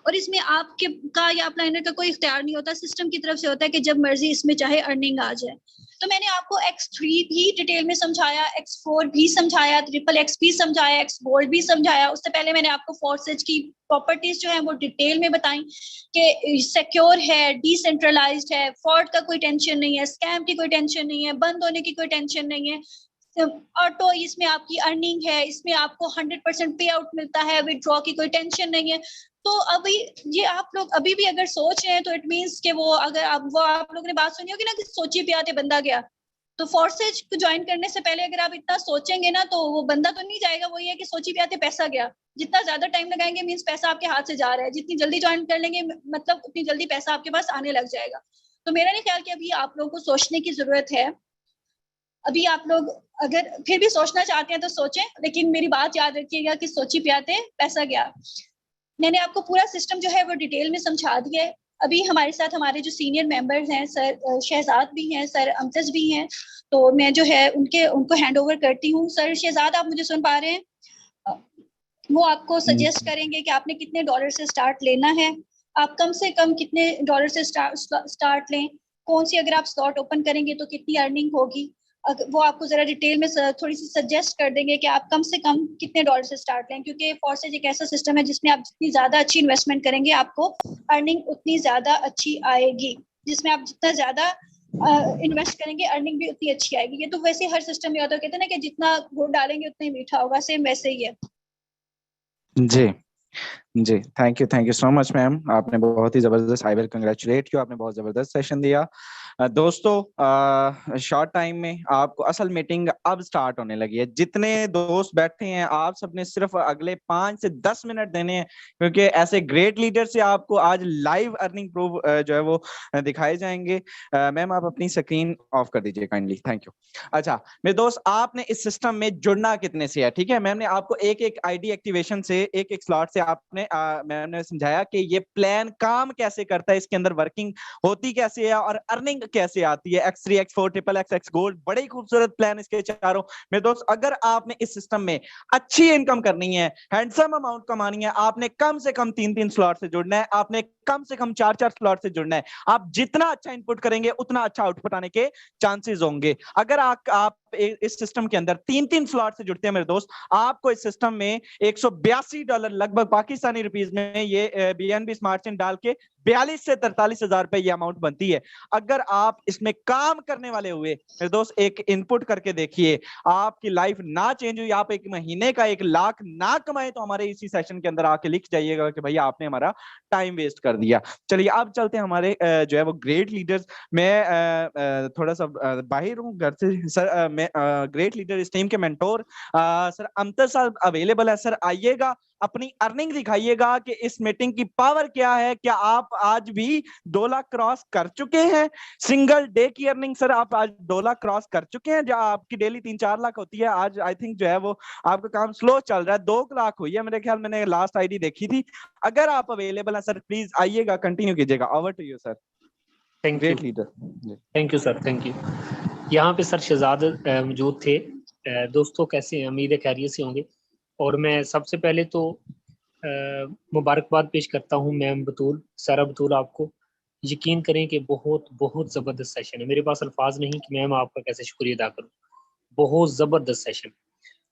और इसमें आपके का या अपलाइनर का कोई इख्तियार नहीं होता, सिस्टम की तरफ से होता है कि जब मर्जी इसमें चाहे अर्निंग आ जाए। तो मैंने आपको X3 भी डिटेल में समझाया, X4 भी समझाया, ट्रिपल एक्स भी समझाया, एक्स गोल्ड भी समझाया। उससे पहले मैंने आपको फोर्सेज की प्रॉपर्टीज जो है वो डिटेल में बताई कि सिक्योर है, डिसेंट्रलाइज्ड है, फ्रॉड का कोई टेंशन नहीं है, स्कैम की कोई टेंशन नहीं है, बंद होने की कोई टेंशन नहीं है। ऑटो इसमें आपकी अर्निंग है, इसमें आपको 100% पे आउट मिलता है, विड्रॉ की कोई टेंशन नहीं है। तो अभी ये आप लोग अभी भी अगर सोच रहे हैं तो इट मीन्स कि वो अगर आप लोगों ने बात सुनी होगी ना कि सोची पे आते बंदा गया, तो फोर्सेज को ज्वाइन करने से पहले अगर आप इतना सोचेंगे ना तो वो बंदा तो नहीं जाएगा, वो ये कि सोची पे आते पैसा गया। जितना ज्यादा टाइम लगाएंगे मीन्स पैसा आपके हाथ से जा रहा है, जितनी जल्दी ज्वाइन कर लेंगे मतलब उतनी जल्दी पैसा आपके पास आने लग जाएगा। तो मेरा नहीं ख्याल कि अभी आप लोगों को सोचने की जरूरत है। अभी आप लोग अगर फिर भी सोचना चाहते हैं तो सोचें, लेकिन मेरी बात याद रखिएगा कि सोची पे आते पैसा गया। मैंने आपको पूरा सिस्टम जो है वो डिटेल में समझा दिया है। अभी हमारे साथ हमारे जो सीनियर मेंबर्स हैं, सर शहजाद भी हैं, सर अमजद भी हैं, तो मैं जो है उनको हैंड ओवर करती हूँ। सर शहजाद, आप मुझे सुन पा रहे हैं? वो आपको सजेस्ट करेंगे कि आपने कितने डॉलर से स्टार्ट लेना है, आप कम से कम कितने डॉलर से स्टार्ट लें, कौन सी अगर आप स्लॉट ओपन करेंगे तो कितनी अर्निंग होगी। वो आपको जरा डिटेल में थोड़ी सी सजेस्ट कर देंगे कि आप कम से कम कितने डॉलर से स्टार्ट लें, क्योंकि फोर्सेज एक ऐसा सिस्टम है जिसमें आप जितनी ज्यादा अच्छी इन्वेस्टमेंट करेंगे आपको अर्निंग उतनी ज्यादा अच्छी आएगी। जिसमें आप जितना ज्यादा इन्वेस्ट करेंगे अर्निंग भी उतनी अच्छी आएगी। ये तो वैसे हर सिस्टम में होता है, कहते हैं ना कि जितना गुड़ डालेंगे उतना ही मीठा होगा, सेम वैसे ही है।
जी जी, thank you so much ma'am. आपने बहुत ही जबरदस्त, आई विल कंग्रेचुलेट यू, आपने बहुत जबरदस्त सेशन दिया। दोस्तों शॉर्ट टाइम में आपको असल मीटिंग अब स्टार्ट होने लगी है। जितने दोस्त बैठे हैं आप सबने सिर्फ अगले 5 से 10 मिनट देने हैं, क्योंकि ऐसे ग्रेट लीडर से आपको आज लाइव अर्निंग प्रूफ जो है वो दिखाए जाएंगे। मैम आप अपनी स्क्रीन ऑफ कर दीजिए काइंडली, थैंक यू। अच्छा मेरे दोस्त, आपने इस सिस्टम में जुड़ना कितने से है, ठीक है। मैम ने आपको एक एक आईडी एक्टिवेशन से, एक एक स्लॉट से आपने मैम ने समझाया कि ये प्लान काम कैसे करता है, इसके अंदर वर्किंग होती कैसे है और अर्निंग कैसे आती है। X3 X4 triple X gold, बड़े ही खूबसूरत प्लान इसके चारों। मेरे दोस्त अगर आपने इस सिस्टम में अच्छी इनकम करनी है, हैंडसम अमाउंट कमानी है, आपने कम से कम 3-3 स्लॉट से जुड़ना है, आपने कम से कम 4-4 स्लॉट से जुड़ना है। आप जितना अच्छा इनपुट करेंगे उतना अच्छा आउटपुट आने के चांसेस होंगे। अगर आप इस सिस्टम के अंदर 3-3 स्लॉट से जुड़ते हैं मेरे दोस्त, आपको इस सिस्टम में $182 लगभग पाकिस्तानी रुपीस में ये बीएनबी स्मार्ट चेन डाल के 42 से 43 हजार रुपए ये अमाउंट बनती है। अगर आप इसमें काम करने वाले हुए मेरे दोस्त, एक इनपुट करके देखिए, आपकी लाइफ ना चेंज हुई, आप एक महीने का 1 लाख ना कमाए तो हमारे इसी सेशन के अंदर आके लिख जाइएगा कि भैया आपने हमारा टाइम वेस्ट कर दिया। चलिए अब चलते हैं हमारे जो है वो ग्रेट लीडर्स। मैं थोड़ा सा बाहर हूँ घर से सर। मैं ग्रेट लीडर इस टीम के मेंटोर सर अमतर साहब अवेलेबल है। सर आइएगा, अपनी अर्निंग दिखाइएगा कि इस मीटिंग की पावर क्या है। क्या आप आज भी 2 लाख क्रॉस कर चुके हैं? सिंगल डे की अर्निंग सर आप आज 2 लाख क्रॉस कर चुके हैं? जो आपकी डेली 3-4 लाख होती है, आज आई थिंक जो है वो आपका काम स्लो चल रहा है। 2 लाख हुई है मेरे ख्याल, मैंने लास्ट आईडी देखी थी। अगर आप अवेलेबल है सर प्लीज आइएगा, कंटिन्यू कीजिएगा। Over to you sir,
thank you,
great leader.
Thank you sir, thank you. यहाँ पे सर शहजाद मौजूद थे। दोस्तों कैसे हैं? उम्मीद है खैरियत से होंगे। और मैं सबसे पहले तो मुबारकबाद पेश करता हूँ मैम बतूल, सारा बतूल आपको। यकीन करें कि बहुत बहुत ज़बरदस्त सेशन है। मेरे पास अल्फाज नहीं कि मैम आपका कैसे शुक्रिया अदा करूँ। बहुत ज़बरदस्त सेशन।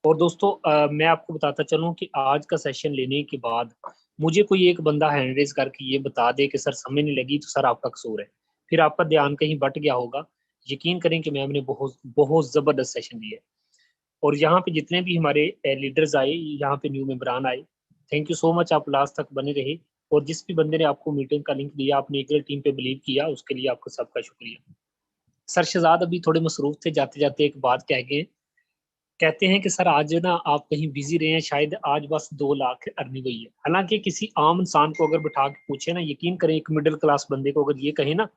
और दोस्तों मैं आपको बताता चलूँ कि आज का सेशन लेने के बाद मुझे कोई एक बंदा हैंड रेज करके ये बता दे कि सर समझ नहीं लगी, तो सर आपका कसूर है, फिर आपका ध्यान कहीं बट गया होगा। यकीन करें कि मैम ने बहुत बहुत ज़बरदस्त सेशन दिया। और यहाँ पे जितने भी हमारे लीडर्स आए, यहाँ पे न्यू मेंबरान आए, थैंक यू सो मच, आप लास्ट तक बने रहे। और जिस भी बंदे ने आपको मीटिंग का लिंक दिया, आपने ईगल टीम पे बिलीव किया, उसके लिए आपका सबका शुक्रिया। सर शहजाद अभी थोड़े मसरूफ थे, जाते जाते एक बात कह गए। कहते हैं कि सर आज ना आप कहीं बिजी रहे हैं, शायद आज बस 2 लाख अर्निंग हुई है। हालांकि किसी आम इंसान को अगर बिठा के पूछे ना, यकीन करें एक मिडिल क्लास बंदे को अगर ये कहे ना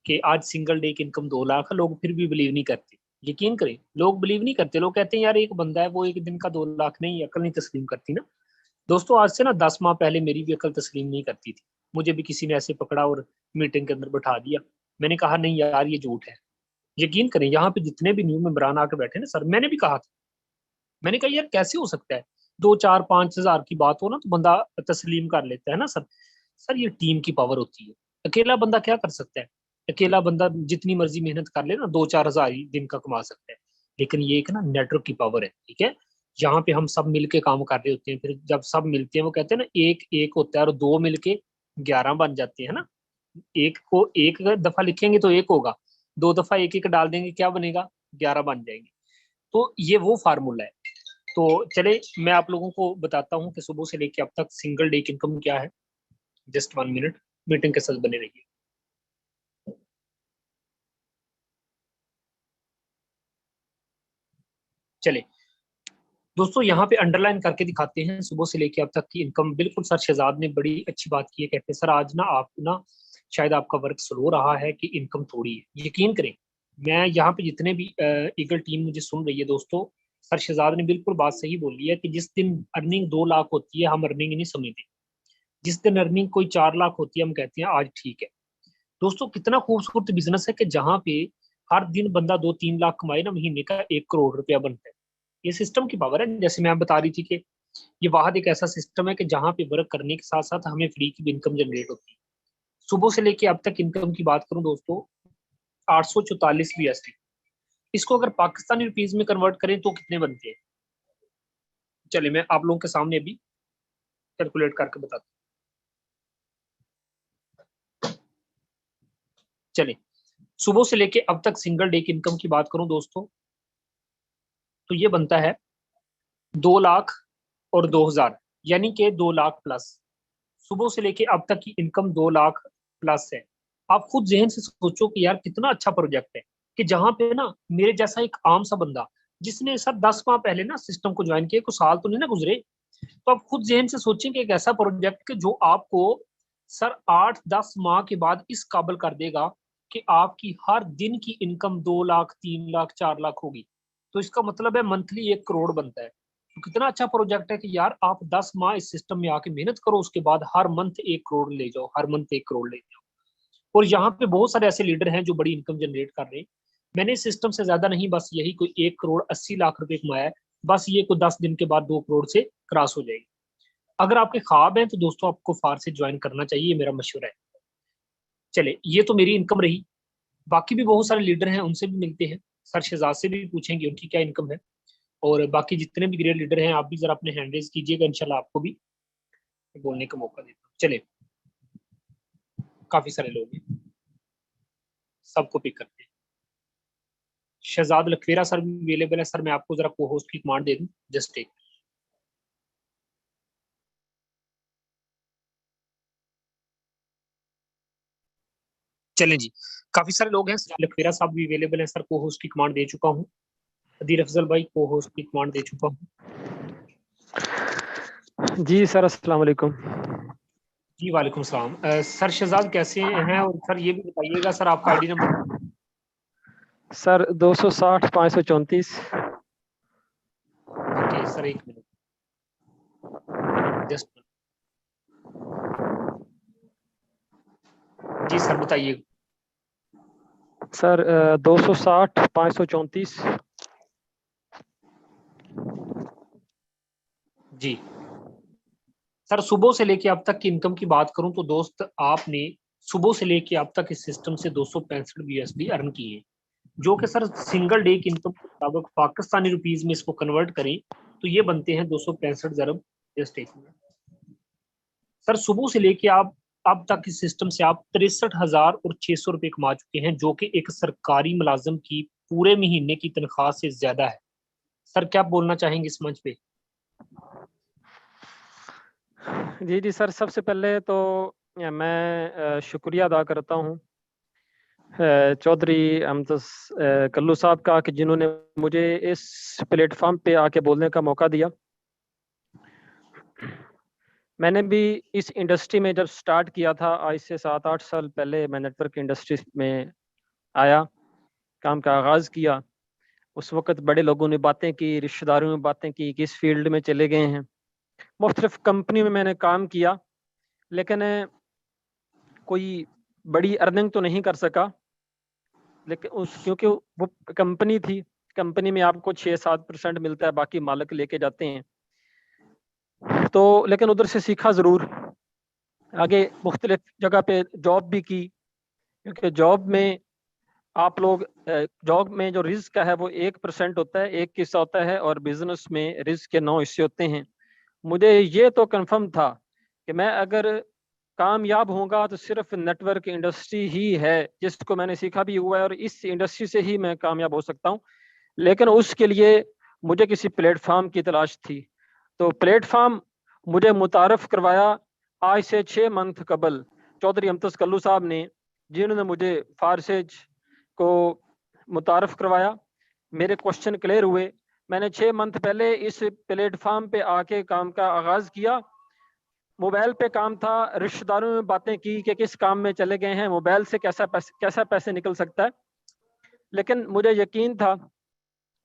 कि आज सिंगल डे की इनकम 2 लाख है, लोग फिर भी बिलीव नहीं करते। यकीन करें लोग बिलीव नहीं करते। लोग कहते हैं यार एक बंदा है, वो एक दिन का 2 लाख नहीं, अकल नहीं तस्लीम करती ना। दोस्तों आज से ना 10 माह पहले मेरी भी अकल तस्लीम नहीं करती थी। मुझे भी किसी ने ऐसे पकड़ा और मीटिंग के अंदर बैठा दिया। मैंने कहा नहीं यार ये झूठ है। यकीन करें यहाँ पे जितने भी न्यू मेंबरान आके बैठे ना सर, मैंने भी कहा था, मैंने कहा यार कैसे हो सकता है 2-4-5 हज़ार की बात हो ना तो बंदा तस्लीम कर लेता है ना सर। सर ये टीम की पावर होती है। अकेला बंदा क्या कर सकता है? अकेला बंदा जितनी मर्जी मेहनत कर ले ना 2-4 हज़ार ही दिन का कमा सकता है। लेकिन ये एक ना नेटवर्क की पावर है, ठीक है। यहाँ पे हम सब मिलके काम कर रहे होते हैं, फिर जब सब मिलते हैं, वो कहते हैं ना एक एक होता है और 2 मिलके 11 बन जाते हैं ना। एक को एक दफा लिखेंगे तो एक होगा, 2 दफा एक एक डाल देंगे क्या बनेगा? 11 बन जाएंगे। तो ये वो फार्मूला है। तो चले मैं आप लोगों को बताता हूँ कि सुबह से लेके अब तक सिंगल डे की इनकम क्या है। जस्ट 1 मिनट, मीटिंग के साथ बने रहिए। चले दोस्तों यहाँ पे अंडरलाइन करके दिखाते हैं सुबह से लेके अब तक की इनकम। बिल्कुल सर शहजाद ने बड़ी अच्छी बात की है। कहते हैं सर आज ना आप ना शायद आपका वर्क स्लो रहा है कि इनकम थोड़ी है। यकीन करें मैं यहाँ पे जितने भी ईगल टीम मुझे सुन रही है दोस्तों, सर शहजाद ने बिल्कुल बात सही बोली है कि जिस दिन अर्निंग 2 लाख होती है हम अर्निंग नहीं समझते। जिस दिन अर्निंग कोई 4 लाख होती है हम कहते हैं आज ठीक है। दोस्तों कितना खूबसूरत बिजनेस है कि जहाँ पे हर दिन बंदा 2-3 लाख कमाए ना, महीने का 1 करोड़ रुपया बनता है। ये सिस्टम की पावर है। जैसे मैं बता रही थी कि ये वाहद एक ऐसा सिस्टम है कि जहाँ पे वर्क करने के साथ साथ हमें फ्री की भी इनकम जनरेट होती है। सुबह से लेके अब तक इनकम की बात करूं दोस्तों, 844 BST। इसको अगर पाकिस्तानी रुपीज में कन्वर्ट करें तो कितने बनते हैं? चलिए मैं आप लोगों के सामने अभी कैलकुलेट करके बताता हूँ। चलिए सुबह से लेके अब तक सिंगल डे की इनकम की बात करूं दोस्तों, तो ये बनता है 2 लाख और 2,000, यानी कि 2 लाख प्लस। सुबह से लेके अब तक की इनकम 2 लाख प्लस है। आप खुद जहन से सोचो कि यार कितना अच्छा प्रोजेक्ट है, कि जहाँ पे ना मेरे जैसा एक आम सा बंदा जिसने सर 10 माह पहले ना सिस्टम को ज्वाइन किया, कुछ साल तो नहीं ना गुजरे, तो आप खुद जहन से सोचें कि एक ऐसा प्रोजेक्ट जो आपको सर 8-10 माह के बाद इस काबिल कर देगा कि आपकी हर दिन की इनकम 2 लाख 3 लाख 4 लाख होगी। तो इसका मतलब है मंथली 1 करोड़ बनता है। तो कितना अच्छा प्रोजेक्ट है कि यार आप 10 माह इस सिस्टम में आके मेहनत करो, उसके बाद हर मंथ 1 करोड़ ले जाओ, हर मंथ 1 करोड़ ले जाओ। और यहाँ पे बहुत सारे ऐसे लीडर हैं जो बड़ी इनकम जनरेट कर रहे हैं। मैंने इस सिस्टम से ज्यादा नहीं, बस यही कोई 1 करोड़ 80 लाख रुपए कमाया है, बस ये कोई 10 दिन के बाद 2 करोड़ से क्रॉस हो जाएगी। अगर आपके ख्वाब हैं तो दोस्तों आपको फार से ज्वाइन करना चाहिए, मेरा मशवरा है। चले, ये तो मेरी इनकम रही। बाकी भी बहुत सारे लीडर हैं, उनसे भी मिलते हैं, सर शहजाद से भी पूछेंगे उनकी क्या इनकम है। और बाकी जितने भी ग्रेट लीडर हैं आप भी जरा अपने हैंड रेज कीजिएगा, इंशाल्लाह आपको भी बोलने का मौका देता हूँ। चले, काफी सारे लोग हैं, सबको पिक करते हैं। शहजाद लखवेरा सर भी अवेलेबल है। सर मैं आपको जरा को होस्ट की कमांड दे दूं, जस्ट एक। चलें जी, काफी सारे लोग हैं। लखवेरा साहब भी अवेलेबल हैं। सर को होस्ट की कमांड दे चुका हूँ। अदीर अफजल भाई को होस्ट की कमांड दे चुका हूँ।
जी सर, अस्सलाम वालेकुम।
जी वालेकुम सलाम। सर शहजाद कैसे हैं? और सर ये भी बताइएगा सर आपका ID number.
Sir 260 534।
Okay sir, एक मिनट जस्ट। जी सर बताइए।
सर 260 534।
जी सर, सुबह से लेके अब तक की इनकम की बात करूं तो दोस्त आपने सुबह से लेके अब तक इस सिस्टम से 265 USD अर्न किए हैं, जो कि सर सिंगल डे की इनकम के मुताबिक पाकिस्तानी रुपीज में इसको कन्वर्ट करें तो ये बनते हैं 265 अरब। जस्ट एक मिनट सर, सुबह से लेके आप अब तक इस सिस्टम से आप 63,600 रुपए कमा चुके हैं, जो कि एक सरकारी मुलाजिम की पूरे महीने की तनख्वाह से ज्यादा है। सर क्या आप बोलना चाहेंगे इस मंच पे?
जी जी सर, सबसे पहले तो मैं शुक्रिया अदा करता हूँ चौधरी अमजद कल्लू साहब का, कि जिन्होंने मुझे इस प्लेटफॉर्म पे आके बोलने का मौका दिया। मैंने भी इस इंडस्ट्री में जब स्टार्ट किया था, आज से 7-8 साल पहले मैं नेटवर्क इंडस्ट्री में आया, काम का आगाज़ किया। उस वक्त बड़े लोगों ने बातें की, रिश्तेदारों में बातें की, किस फील्ड में चले गए हैं। मुख्तलिफ कंपनी में मैंने काम किया, लेकिन कोई बड़ी अर्निंग तो नहीं कर सका। लेकिन क्योंकि वो कंपनी थी, कंपनी में आपको 6-7% मिलता है, बाकी मालिक लेके जाते हैं। तो लेकिन उधर से सीखा ज़रूर। आगे मुख्तलिफ जगह पे जॉब भी की, क्योंकि जॉब में आप लोग जॉब में जो रिस्क है वो 1% होता है, एक हिस्सा होता है, और बिजनेस में रिस्क के 9 हिस्से होते हैं। मुझे ये तो कंफर्म था कि मैं अगर कामयाब होऊंगा तो सिर्फ नेटवर्क इंडस्ट्री ही है, जिसको मैंने सीखा भी हुआ है, और इस इंडस्ट्री से ही मैं कामयाब हो सकता हूँ। लेकिन उसके लिए मुझे किसी प्लेटफॉर्म की तलाश थी। तो प्लेटफॉर्म मुझे मुतारफ़ करवाया आज से 6 मंथ कबल चौधरी अमजद कल्लू साहब ने, जिन्होंने मुझे फारसेज को मुतारफ़ करवाया। मेरे क्वेश्चन क्लियर हुए। मैंने 6 मंथ पहले इस प्लेटफॉर्म पे आके काम का आगाज़ किया। मोबाइल पे काम था, रिश्तेदारों में बातें की कि किस काम में चले गए हैं, मोबाइल से कैसा पैसे निकल सकता है। लेकिन मुझे यकीन था,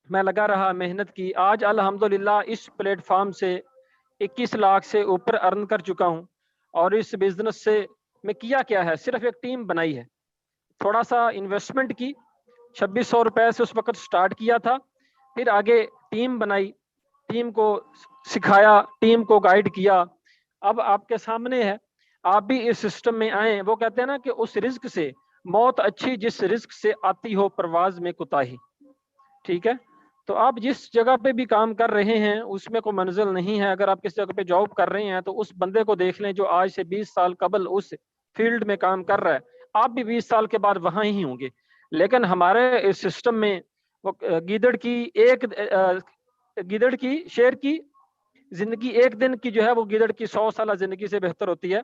मैं लगा रहा, मेहनत की। आज अल्हम्दुलिल्लाह इस प्लेटफॉर्म से 21 लाख से ऊपर अर्न कर चुका हूँ। और इस बिजनेस से मैं किया क्या है, सिर्फ एक टीम बनाई है, थोड़ा सा इन्वेस्टमेंट की, 2600 रुपए से उस वक्त स्टार्ट किया था। फिर आगे टीम बनाई, टीम को सिखाया, टीम को गाइड किया। अब आपके सामने है, आप भी इस सिस्टम में आए। वो कहते हैं ना कि उस रिस्क से मौत अच्छी जिस रिस्क से आती हो परवाज में कुताही। ठीक है, तो आप जिस जगह पे भी काम कर रहे हैं उसमें कोई मंजिल नहीं है। अगर आप किस जगह पे जॉब कर रहे हैं तो उस बंदे को देख लें जो आज से 20 साल कबल उस फील्ड में काम कर रहा है। आप भी 20 साल के बाद वहां ही होंगे। लेकिन हमारे इस सिस्टम में वो गिदड़ की शेर की जिंदगी एक दिन की जो है वो गिदड़ की 100 साल जिंदगी से बेहतर होती है।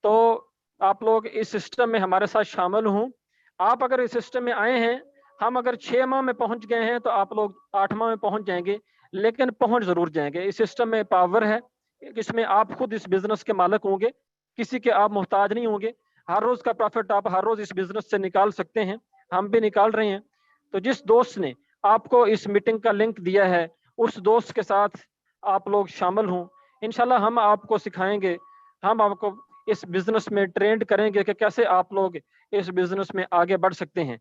तो आप लोग इस सिस्टम में हमारे साथ शामिल हों। आप अगर इस सिस्टम में आए हैं, हम अगर 6 माह में पहुंच गए हैं तो आप लोग 8 माह में पहुंच जाएंगे, लेकिन पहुंच जरूर जाएंगे। इस सिस्टम में पावर है, इसमें आप खुद इस बिजनेस के मालिक होंगे, किसी के आप मोहताज नहीं होंगे। हर रोज का प्रॉफिट आप हर रोज इस बिजनेस से निकाल सकते हैं, हम भी निकाल रहे हैं। तो जिस दोस्त ने आपको इस मीटिंग का लिंक दिया है, उस दोस्त के साथ आप लोग शामिल हों। इंशाल्लाह हम आपको सिखाएंगे, हम आपको इस बिजनेस में ट्रेंड करेंगे कि कैसे आप लोग इस बिजनेस में आगे बढ़ सकते हैं।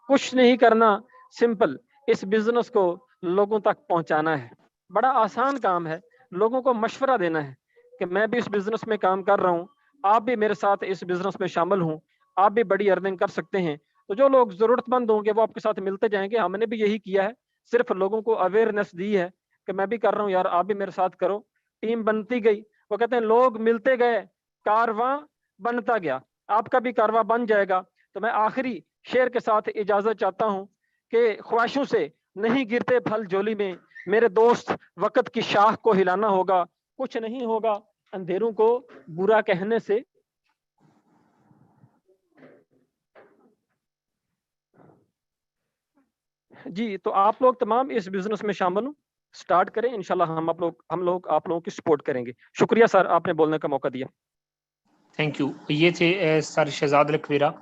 कुछ नहीं करना, सिंपल इस बिजनेस को लोगों तक पहुंचाना है। बड़ा आसान काम है, लोगों को मशवरा देना है कि मैं भी इस बिजनेस में काम कर रहा हूँ, आप भी मेरे साथ इस बिजनेस में शामिल हों, आप भी बड़ी अर्निंग कर सकते हैं। तो जो लोग जरूरतमंद होंगे वो आपके साथ मिलते जाएंगे। हमने भी यही किया है, सिर्फ लोगों को अवेयरनेस दी है कि मैं भी कर रहा हूँ यार, आप भी मेरे साथ करो। टीम बनती गई, वो कहते हैं लोग मिलते गए, कारवां बनता गया। आपका भी कारवां बन जाएगा। तो मैं आखिरी शेर के साथ इजाजत चाहता हूँ कि ख्वाहिशों से नहीं गिरते फल झोली में, मेरे दोस्त वक्त की शाख को हिलाना होगा, कुछ नहीं होगा अंधेरों को बुरा कहने से। जी, तो आप लोग तमाम इस बिजनेस में शामिल हो, स्टार्ट करें। इंशाल्लाह हम लोग आप लोगों की सपोर्ट करेंगे। शुक्रिया सर, आपने बोलने का मौका दिया।
Thank you. ये थे सर शहजाद लखवीरा,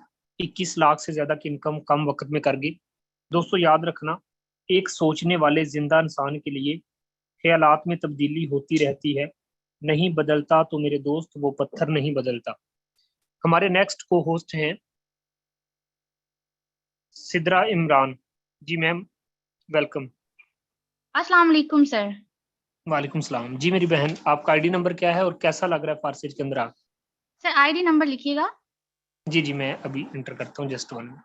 21 लाख से ज्यादा की इनकम कम वक्त में कर गई। दोस्तों याद रखना, एक सोचने वाले जिंदा इंसान के लिए ख्यालात में तब्दीली होती रहती है, नहीं बदलता तो मेरे दोस्त वो पत्थर नहीं बदलता। हमारे नेक्स्ट को होस्ट हैं सिद्रा इमरान। जी मैम, वेलकम।
अस्सलाम वालेकुम सर।
वालेकुम सलाम। जी मेरी बहन, आपका आईडी नंबर क्या है और कैसा लग रहा है फारसेज के अंदर आप?
सर आईडी नंबर लिखिएगा।
जी जी, मैं अभी एंटर करता हूँ, जस्ट 1 मिनट।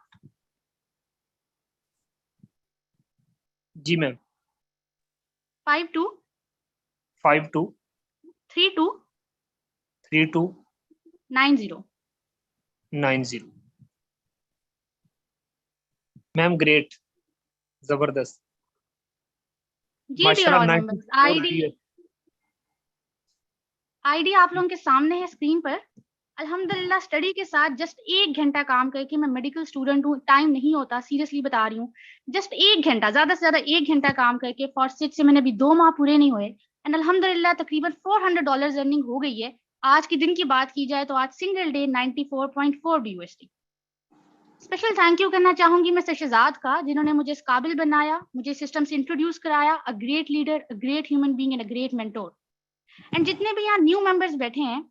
जी मैम।
52
52
32
32
90।
90। मैम ग्रेट, जबरदस्त,
जी डियर
माशाल्लाह।
ऑल
94
मेंबर्स, आईडी आप लोगों के सामने है स्क्रीन पर। अल्हम्दुलिल्लाह स्टडी के साथ जस्ट 1 घंटा काम करके, मैं मेडिकल स्टूडेंट हूँ, टाइम नहीं होता, सीरियसली बता रही हूँ। जस्ट 1 घंटा, ज्यादा से ज्यादा 1 घंटा काम करके फॉरसेज से मैंने अभी 2 माह पूरे नहीं हुए, एंड अल्हम्दुलिल्लाह तकरीबन $400 अर्निंग हो गई है। आज के दिन की बात की जाए तो आज single day 94.4 BUSD। Special thank you करना चाहूंगी मैं शहजाद का, जिन्होंने मुझे इस काबिल बनाया, मुझे सिस्टम से इंट्रोड्यूस कराया। A great leader, a great human being and a great mentor. And जितने भी यहाँ न्यू मेंबर्स बैठे हैं,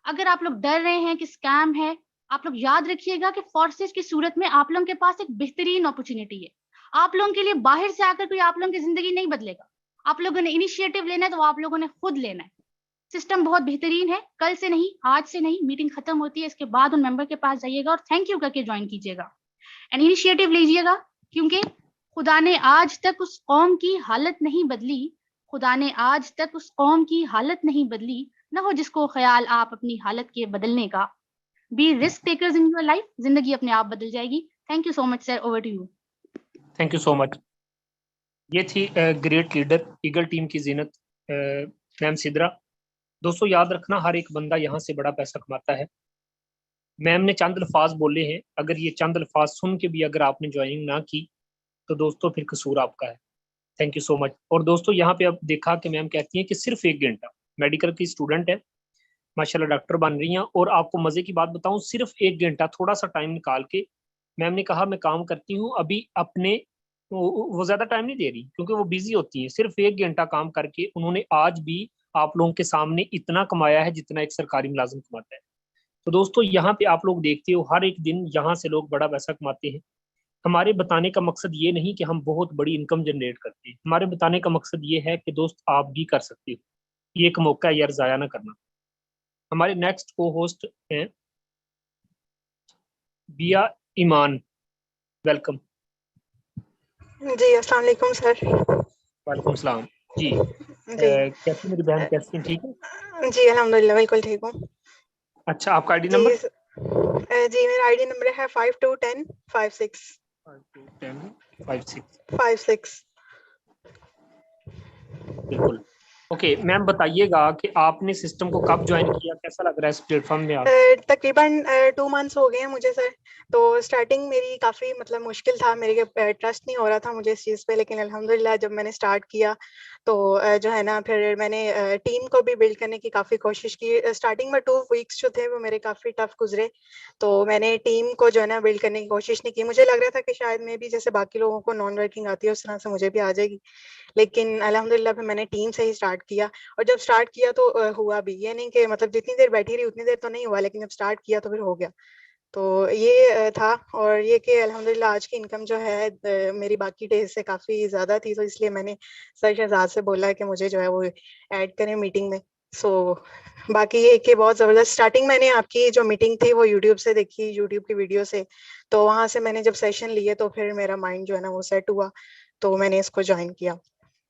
अगर आप लोग डर रहे हैं कि स्कैम है, आप लोग याद रखिएगा कि फोर्सेज की सूरत में आप लोगों के पास एक बेहतरीन अपॉर्चुनिटी है। आप लोगों के लिए बाहर से आकर कोई आप लोगों की जिंदगी नहीं बदलेगा। आप लोगों ने इनिशिएटिव लेना है तो आप लोगों ने खुद लेना है। सिस्टम बहुत बेहतरीन है, कल से नहीं, आज से नहीं, मीटिंग खत्म होती है इसके बाद उन मेंबर के पास जाइएगा और थैंक यू करके ज्वाइन कीजिएगा एंड इनिशिएटिव लीजिएगा, क्योंकि खुदा ने आज तक उस कौम की हालत नहीं बदली, खुदा ने आज तक उस कौम की हालत नहीं बदली, ना हो जिसको ख्याल आप अपनी हालत के बदलने का। Be risk takers in your life, जिंदगी अपने आप बदल जाएगी। Thank you so much sir, over to you.
Thank you so much. ये थी ग्रेट लीडर ईगल टीम की जीनत मैम सिद्रा। दोस्तों याद रखना, हर एक बंदा यहाँ से बड़ा पैसा कमाता है। मैम ने चंद अल्फाज बोले हैं, अगर ये चंद अल्फाज सुन के भी अगर आपने ज्वाइनिंग ना की तो दोस्तों फिर कसूर आपका है। Thank you so much. और दोस्तों यहाँ पे आप देखा कि मैम कहती हैं कि सिर्फ 1 घंटा, मेडिकल की स्टूडेंट है, माशाल्लाह डॉक्टर बन रही हैं। और आपको मजे की बात बताऊं, सिर्फ 1 घंटा थोड़ा सा टाइम निकाल के मैम ने कहा मैं काम करती हूँ अभी अपने, वो ज्यादा टाइम नहीं दे रही क्योंकि वो बिजी होती है। सिर्फ 1 घंटा काम करके उन्होंने आज भी आप लोगों के सामने इतना कमाया है जितना एक सरकारी मुलाजिम कमाता है। तो दोस्तों यहाँ पे आप लोग देखते हो हर एक दिन यहाँ से लोग बड़ा पैसा कमाते हैं। हमारे बताने का मकसद ये नहीं कि हम बहुत बड़ी इनकम जनरेट करते हैं, हमारे बताने का मकसद ये है कि दोस्त आप भी कर सकते हो, ये एक मौका है यार, जाया ना करना। हमारे नेक्स्ट को होस्ट हैं बिया ईमान, वेलकम।
जी अस्सलाम वालेकुम सर।
वालेकुम सलाम। जी कैसी मेरी बहन, कैसी हैं, ठीक है?
जी अल्हम्दुलिल्लाह बिल्कुल ठीक हूँ।
अच्छा, आपका आईडी नंबर?
जी मेरा आईडी नंबर है 521056
521056।
56।
बिल्कुल। ओके मैम, बताइएगा कि आपने सिस्टम को कब ज्वाइन किया, कैसा लग रहा है इस प्लेटफॉर्म में आप?
तकरीबन 2 मंथ्स हो गए हैं मुझे सर। तो स्टार्टिंग मेरी काफ़ी मतलब मुश्किल था, मेरे ट्रस्ट नहीं हो रहा था मुझे इस चीज़ पे, लेकिन अल्हम्दुलिल्लाह जब मैंने स्टार्ट किया तो जो है ना, फिर मैंने टीम को भी बिल्ड करने की काफ़ी कोशिश की। स्टार्टिंग में 2 वीक्स जो थे वो मेरे काफ़ी टफ गुजरे, तो मैंने टीम को जो है ना बिल्ड करने की कोशिश नहीं की। मुझे लग रहा था कि शायद मैं भी जैसे बाकी लोगों को नॉन वर्किंग आती है उस तरह से मुझे भी आ जाएगी, लेकिन अल्हम्दुलिल्लाह फिर मैंने टीम से ही स्टार्ट किया। और जब स्टार्ट किया तो हुआ भी, ये नहीं कि मतलब जितनी देर बैठी रही उतनी देर तो नहीं हुआ, लेकिन जब स्टार्ट किया तो फिर हो गया। तो ये था, और ये कि अल्हम्दुलिल्लाह आज की इनकम जो है मेरी बाकी डेज से काफ़ी ज़्यादा थी, तो इसलिए मैंने सर शहजाद से बोला कि मुझे जो है वो ऐड करें मीटिंग में। सो बाकी ये कि बहुत ज़बरदस्त स्टार्टिंग मैंने आपकी जो मीटिंग थी वो यूट्यूब से देखी, यूट्यूब की वीडियो से, तो वहाँ से मैंने जब सेशन लिए तो फिर मेरा माइंड जो है ना वो सेट हुआ, तो मैंने इसको ज्वाइन किया।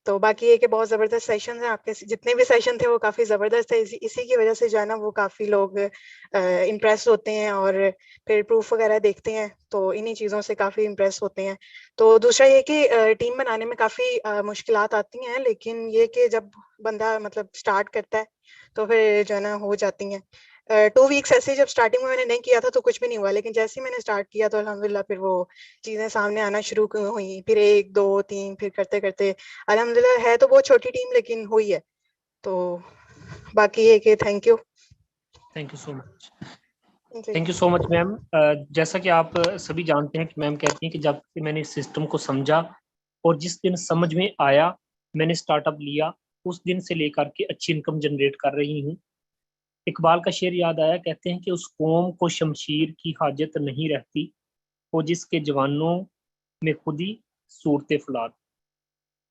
तो बाकी ये कि बहुत ज़बरदस्त सेशन हैं आपके, जितने भी सेशन थे वो काफ़ी ज़बरदस्त थे। इसी की वजह से जो है ना वो काफ़ी लोग इम्प्रेस होते हैं और फिर प्रूफ वगैरह देखते हैं, तो इन्हीं चीज़ों से काफ़ी इम्प्रेस होते हैं। तो दूसरा ये कि टीम बनाने में काफ़ी मुश्किलात आती हैं, लेकिन ये कि जब बंदा मतलब स्टार्ट करता है तो फिर जो है ना हो जाती हैं। 2 वीक्स ऐसे जब स्टार्टिंग में मैंने नहीं किया था तो कुछ भी नहीं हुआ, लेकिन जैसे ही मैंने स्टार्ट किया तो अल्हम्दुलिल्लाह फिर वो चीज़ें सामने आना शुरू हुई। फिर 1, 2, 3 फिर करते-करते अल्हम्दुलिल्लाह है तो बहुत छोटी टीम लेकिन हुई है। तो बाकी ये कि thank you.
Thank you so much.
जी।
Thank you so much ma'am. जैसा कि आप सभी जानते हैं कि मैम कहती हैं कि जब से मैंने इस सिस्टम को समझा और जिस दिन समझ में आया मैंने स्टार्टअप लिया, उस दिन से लेकर के अच्छी इनकम जनरेट कर रही हूँ। इकबाल का शेर याद आया, कहते हैं कि उस कौम को शमशीर की हाजत नहीं रहती, वो जिसके जवानों में खुद ही सूरत फौलाद।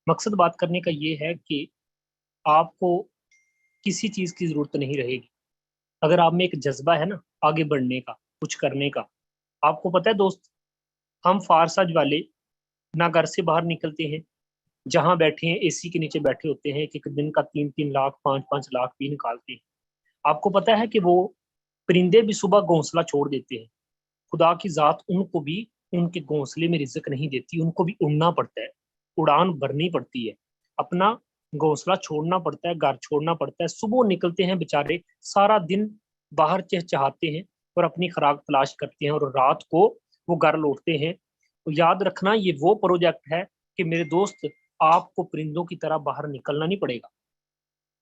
मकसद बात करने का ये है कि आपको किसी चीज़ की ज़रूरत नहीं रहेगी अगर आप में एक जज्बा है ना आगे बढ़ने का, कुछ करने का। आपको पता है दोस्त, हम फारसाज वाले ना घर से बाहर निकलते हैं, जहां बैठे हैं एसी के नीचे बैठे होते हैं, एक दिन का 3-3 लाख 5-5 लाख भी निकालते हैं। आपको पता है कि वो परिंदे भी सुबह घोंसला छोड़ देते हैं। खुदा की जात उनको भी उनके घोंसले में रिज्क नहीं देती, उनको भी उड़ना पड़ता है, उड़ान भरनी पड़ती है, अपना घोंसला छोड़ना पड़ता है, घर छोड़ना पड़ता है। सुबह निकलते हैं बेचारे, सारा दिन बाहर चहचहाते हैं और अपनी खुराक तलाश करते हैं, और रात को वो घर लौटते हैं। तो याद रखना, ये वो प्रोजेक्ट है कि मेरे दोस्त, आपको परिंदों की तरह बाहर निकलना नहीं पड़ेगा।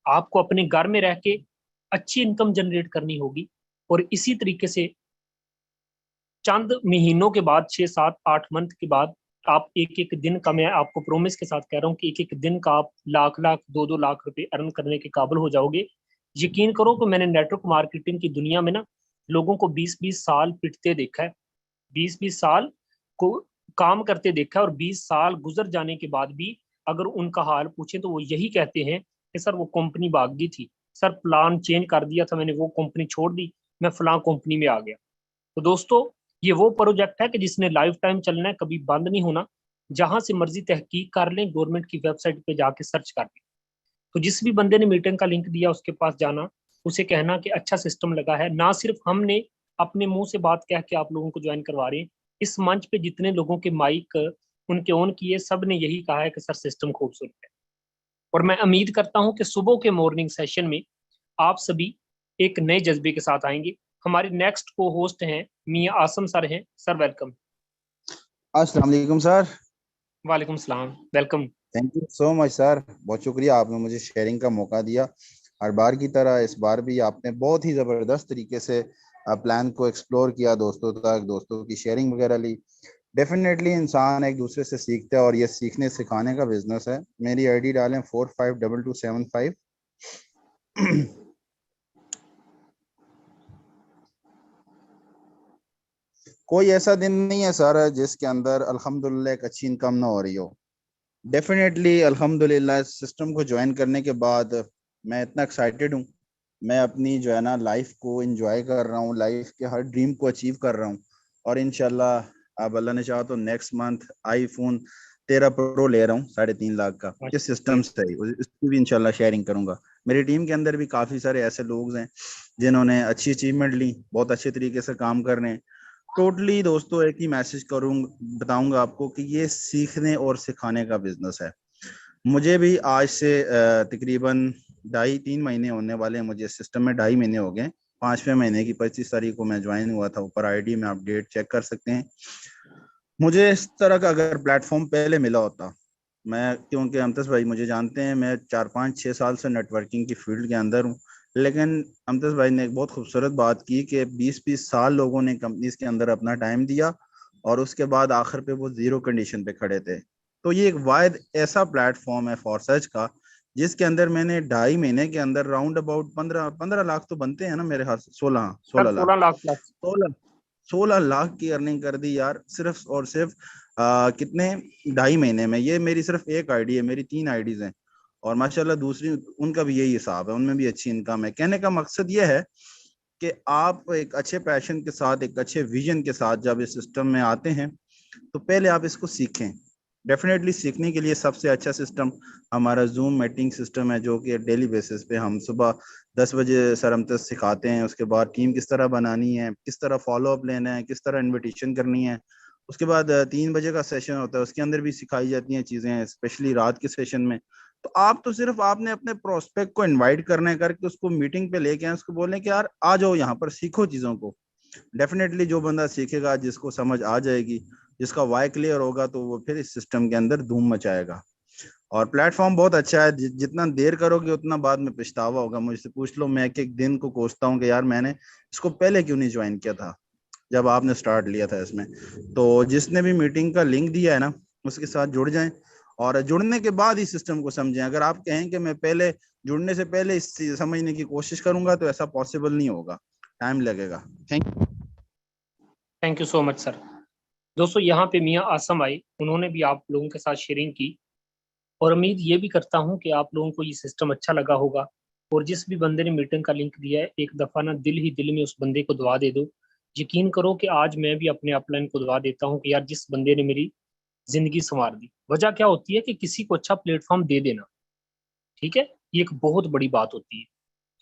आपको अपने घर में रह के अच्छी इनकम जनरेट करनी होगी, और इसी तरीके से चंद महीनों के बाद, 6-7-8 मंथ के बाद, आप एक एक दिन का, मैं आपको प्रोमिस के साथ कह रहा हूँ कि एक एक दिन का आप लाख लाख 2-2 लाख रुपए अर्न करने के काबिल हो जाओगे। यकीन करो कि मैंने नेटवर्क मार्केटिंग की दुनिया में ना लोगों को 20-20 साल पिटते देखा है, 20-20 साल को काम करते देखा है, और 20 साल गुजर जाने के बाद भी अगर उनका हाल पूछें तो वो यही कहते हैं कि सर वो कंपनी भाग गई थी, सर प्लान चेंज कर दिया था मैंने, वो कंपनी छोड़ दी, मैं फलां कंपनी में आ गया। तो दोस्तों, ये वो प्रोजेक्ट है कि जिसने लाइफ टाइम चलना है, कभी बंद नहीं होना। जहां से मर्जी तहकीक कर लें, गवर्नमेंट की वेबसाइट पे जाके सर्च कर लें। तो जिस भी बंदे ने मीटिंग का लिंक दिया उसके पास जाना, उसे कहना कि अच्छा सिस्टम लगा है। ना सिर्फ हमने अपने मुंह से बात कह के आप लोगों को ज्वाइन करवा रहे हैं, इस मंच पे जितने लोगों के माइक उनके ऑन किए, सब ने यही कहा है कि सर सिस्टम खूबसूरत है। और मैं उम्मीद करता हूं कि सुबह के मॉर्निंग सेशन में आप सभी एक नए जज्बे के साथ आएंगे। हमारे नेक्स्ट को होस्ट हैं मियां आसम सर हैं। Sir welcome.
अस्सलाम वालेकुम सर।
वालेकुम सलाम, welcome.
Thank you so much sir, बहुत शुक्रिया, आपने मुझे शेयरिंग का मौका दिया। हर बार की तरह इस बार भी आपने बहुत ही ज़बरदस्त तरीके से प्लान को एक्सप्लोर किया, दोस्तों तक, दोस्तों की शेयरिंग वगैरह ली। डेफिनेटली इंसान एक दूसरे से सीखता है और ये सीखने सिखाने का बिजनेस है। मेरी आईडी डालें 452275। कोई ऐसा दिन नहीं है सर जिसके अंदर अल्हम्दुलिल्लाह एक अच्छी इनकम ना हो रही हो। डेफिनेटली अल्हम्दुलिल्लाह इस सिस्टम को ज्वाइन करने के बाद मैं इतना एक्साइटेड हूँ। मैं अपनी जो है ना लाइफ को एंजॉय कर रहा हूँ, लाइफ के हर ड्रीम को अचीव कर रहा हूँ, और इंशाल्लाह अब अल्लाह ने चाहा तो नेक्स्ट मंथ आईफोन 13 प्रो ले रहा हूँ 3.5 लाख का, किस सिस्टम से है उसकी भी इंशाल्लाह शेयरिंग करूंगा। मेरी टीम के अंदर भी काफ़ी सारे ऐसे लोग हैं जिन्होंने अच्छी अचीवमेंट ली, बहुत अच्छे तरीके से काम कर रहे हैं। टोटली दोस्तों एक ही मैसेज बताऊंगा आपको कि ये सीखने और सिखाने का बिजनेस है। मुझे भी आज से तकरीबन 2.5-3 महीने होने वाले हैं। मुझे सिस्टम में 2.5 महीने हो गए। 5वें महीने की 25 तारीख को मैं ज्वाइन हुआ था। ऊपर आईडी में अपडेट चेक कर सकते हैं। मुझे इस तरह का अगर प्लेटफॉर्म पहले मिला होता, मैं, क्योंकि अमतस भाई मुझे जानते हैं, मैं 4-5-6 साल से नेटवर्किंग की फील्ड के अंदर हूँ। लेकिन अमतस भाई ने एक बहुत खूबसूरत बात की कि 20-20 साल लोगों ने कंपनीज के अंदर अपना टाइम दिया और उसके बाद आखिर पे वो जीरो कंडीशन पे खड़े थे। तो ये एक वायद ऐसा प्लेटफॉर्म है फॉरसर्च का, जिसके अंदर मैंने 2.5 महीने के अंदर राउंड अबाउट 15 लाख तो बनते हैं ना मेरे हाथ से, 16 लाख
16 लाख प्लस
16 लाख की अर्निंग कर दी यार, सिर्फ और सिर्फ कितने 2.5 महीने में। ये मेरी सिर्फ एक आईडी है, मेरी 3 आईडीज हैं और माशाल्लाह दूसरी उनका भी यही हिसाब है, उनमें भी अच्छी इनकम है। कहने का मकसद ये है कि आप एक अच्छे पैशन के साथ, एक अच्छे विजन के साथ जब इस सिस्टम में आते हैं तो पहले आप इसको सीखें। डेफिनेटली सीखने के लिए सबसे अच्छा सिस्टम हमारा जूम मीटिंग सिस्टम है, जो कि डेली बेसिस पे हम सुबह 10 बजे सर हम सिखाते हैं। उसके बाद टीम किस तरह बनानी है, किस तरह फॉलो अप लेना है, किस तरह इन्विटेशन करनी है। उसके बाद 3 बजे का सेशन होता है, उसके अंदर भी सिखाई जाती हैं चीज़ें, स्पेशली रात के सेशन में। तो आप तो सिर्फ आपने अपने प्रोस्पेक्ट को इनवाइट करना है, करके उसको मीटिंग पे लेके आए, उसको बोलें कि यार आ जाओ यहाँ पर सीखो चीज़ों को। डेफिनेटली जो बंदा सीखेगा, जिसको समझ आ जाएगी, जिसका वाई क्लियर होगा, तो वो फिर इस सिस्टम के अंदर धूम मचाएगा। और प्लेटफॉर्म बहुत अच्छा है, जितना देर करोगे उतना बाद में पछतावा होगा। मुझसे पूछ लो, मैं एक एक दिन को कोसता हूँ कि यार मैंने इसको पहले क्यों नहीं ज्वाइन किया था जब आपने स्टार्ट लिया था इसमें। तो जिसने भी मीटिंग का लिंक दिया है ना, उसके साथ जुड़ जाएं और जुड़ने के बाद ही सिस्टम को समझें। अगर आप कहें कि मैं पहले जुड़ने से पहले इस समझने की कोशिश करूंगा, तो ऐसा पॉसिबल नहीं होगा, टाइम लगेगा।
Thank you so much sir. दोस्तों यहाँ पे मियाँ आसम आए, उन्होंने भी आप लोगों के साथ शेयरिंग की और उम्मीद ये भी करता हूँ कि आप लोगों को ये सिस्टम अच्छा लगा होगा। और जिस भी बंदे ने मीटिंग का लिंक दिया है, एक दफ़ा ना दिल ही दिल में उस बंदे को दुआ दे दो। यकीन करो कि आज मैं भी अपने अपलाइन को दुआ देता हूँ कि यार जिस बंदे ने मेरी जिंदगी संवार दी। वजह क्या होती है कि किसी को अच्छा प्लेटफॉर्म दे देना, ठीक है, ये एक बहुत बड़ी बात होती है।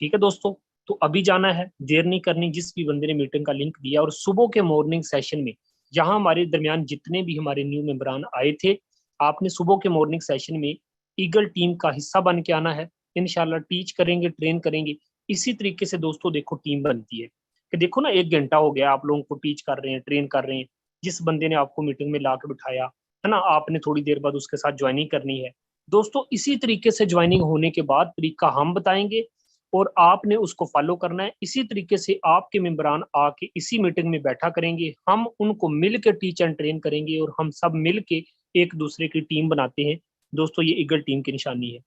ठीक है दोस्तों, तो अभी जाना है, देर नहीं करनी। जिस भी बंदे ने मीटिंग का लिंक दिया और सुबह के मॉर्निंग सेशन में, यहाँ हमारे दरमियान जितने भी हमारे न्यू मेंबरान आए थे, आपने सुबह के मॉर्निंग सेशन में ईगल टीम का हिस्सा बन के आना है। इंशाल्लाह टीच करेंगे, ट्रेन करेंगे। इसी तरीके से दोस्तों देखो टीम बनती है कि देखो ना 1 घंटा हो गया आप लोगों को टीच कर रहे हैं, ट्रेन कर रहे हैं। जिस बंदे ने आपको मीटिंग में ला के बिठाया है ना, आपने थोड़ी देर बाद उसके साथ ज्वाइनिंग करनी है। दोस्तों इसी तरीके से ज्वाइनिंग होने के बाद तरीका हम बताएंगे और आपने उसको फॉलो करना है। इसी तरीके से आपके मेंबरान आके इसी मीटिंग में बैठा करेंगे, हम उनको मिल के टीच एंड ट्रेन करेंगे और हम सब मिल के एक दूसरे की टीम बनाते हैं। दोस्तों ये ईगल टीम की निशानी है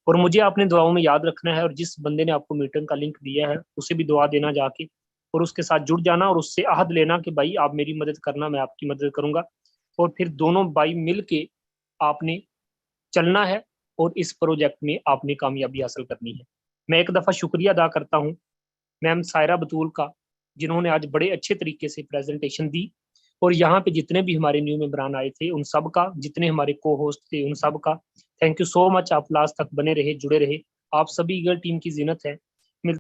और मुझे आपने दुआओं में याद रखना है। और जिस बंदे ने आपको मीटिंग का लिंक दिया है उसे भी दुआ देना जाके और उसके साथ जुड़ जाना और उससे अहद लेना कि भाई आप मेरी मदद करना, मैं आपकी मदद करूंगा। और फिर दोनों भाई मिल के आपने चलना है और इस प्रोजेक्ट में आपने कामयाबी हासिल करनी है। मैं एक दफ़ा शुक्रिया अदा करता हूँ मैम सायरा बतूल का, जिन्होंने आज बड़े अच्छे तरीके से प्रेजेंटेशन दी। और यहाँ पे जितने भी हमारे न्यू मेंबरान आए थे उन सब का, जितने हमारे को होस्ट थे उन सब का थैंक यू सो मच। आप लास्ट तक बने रहे, जुड़े रहे। आप सभी ईगल टीम की जीनत है।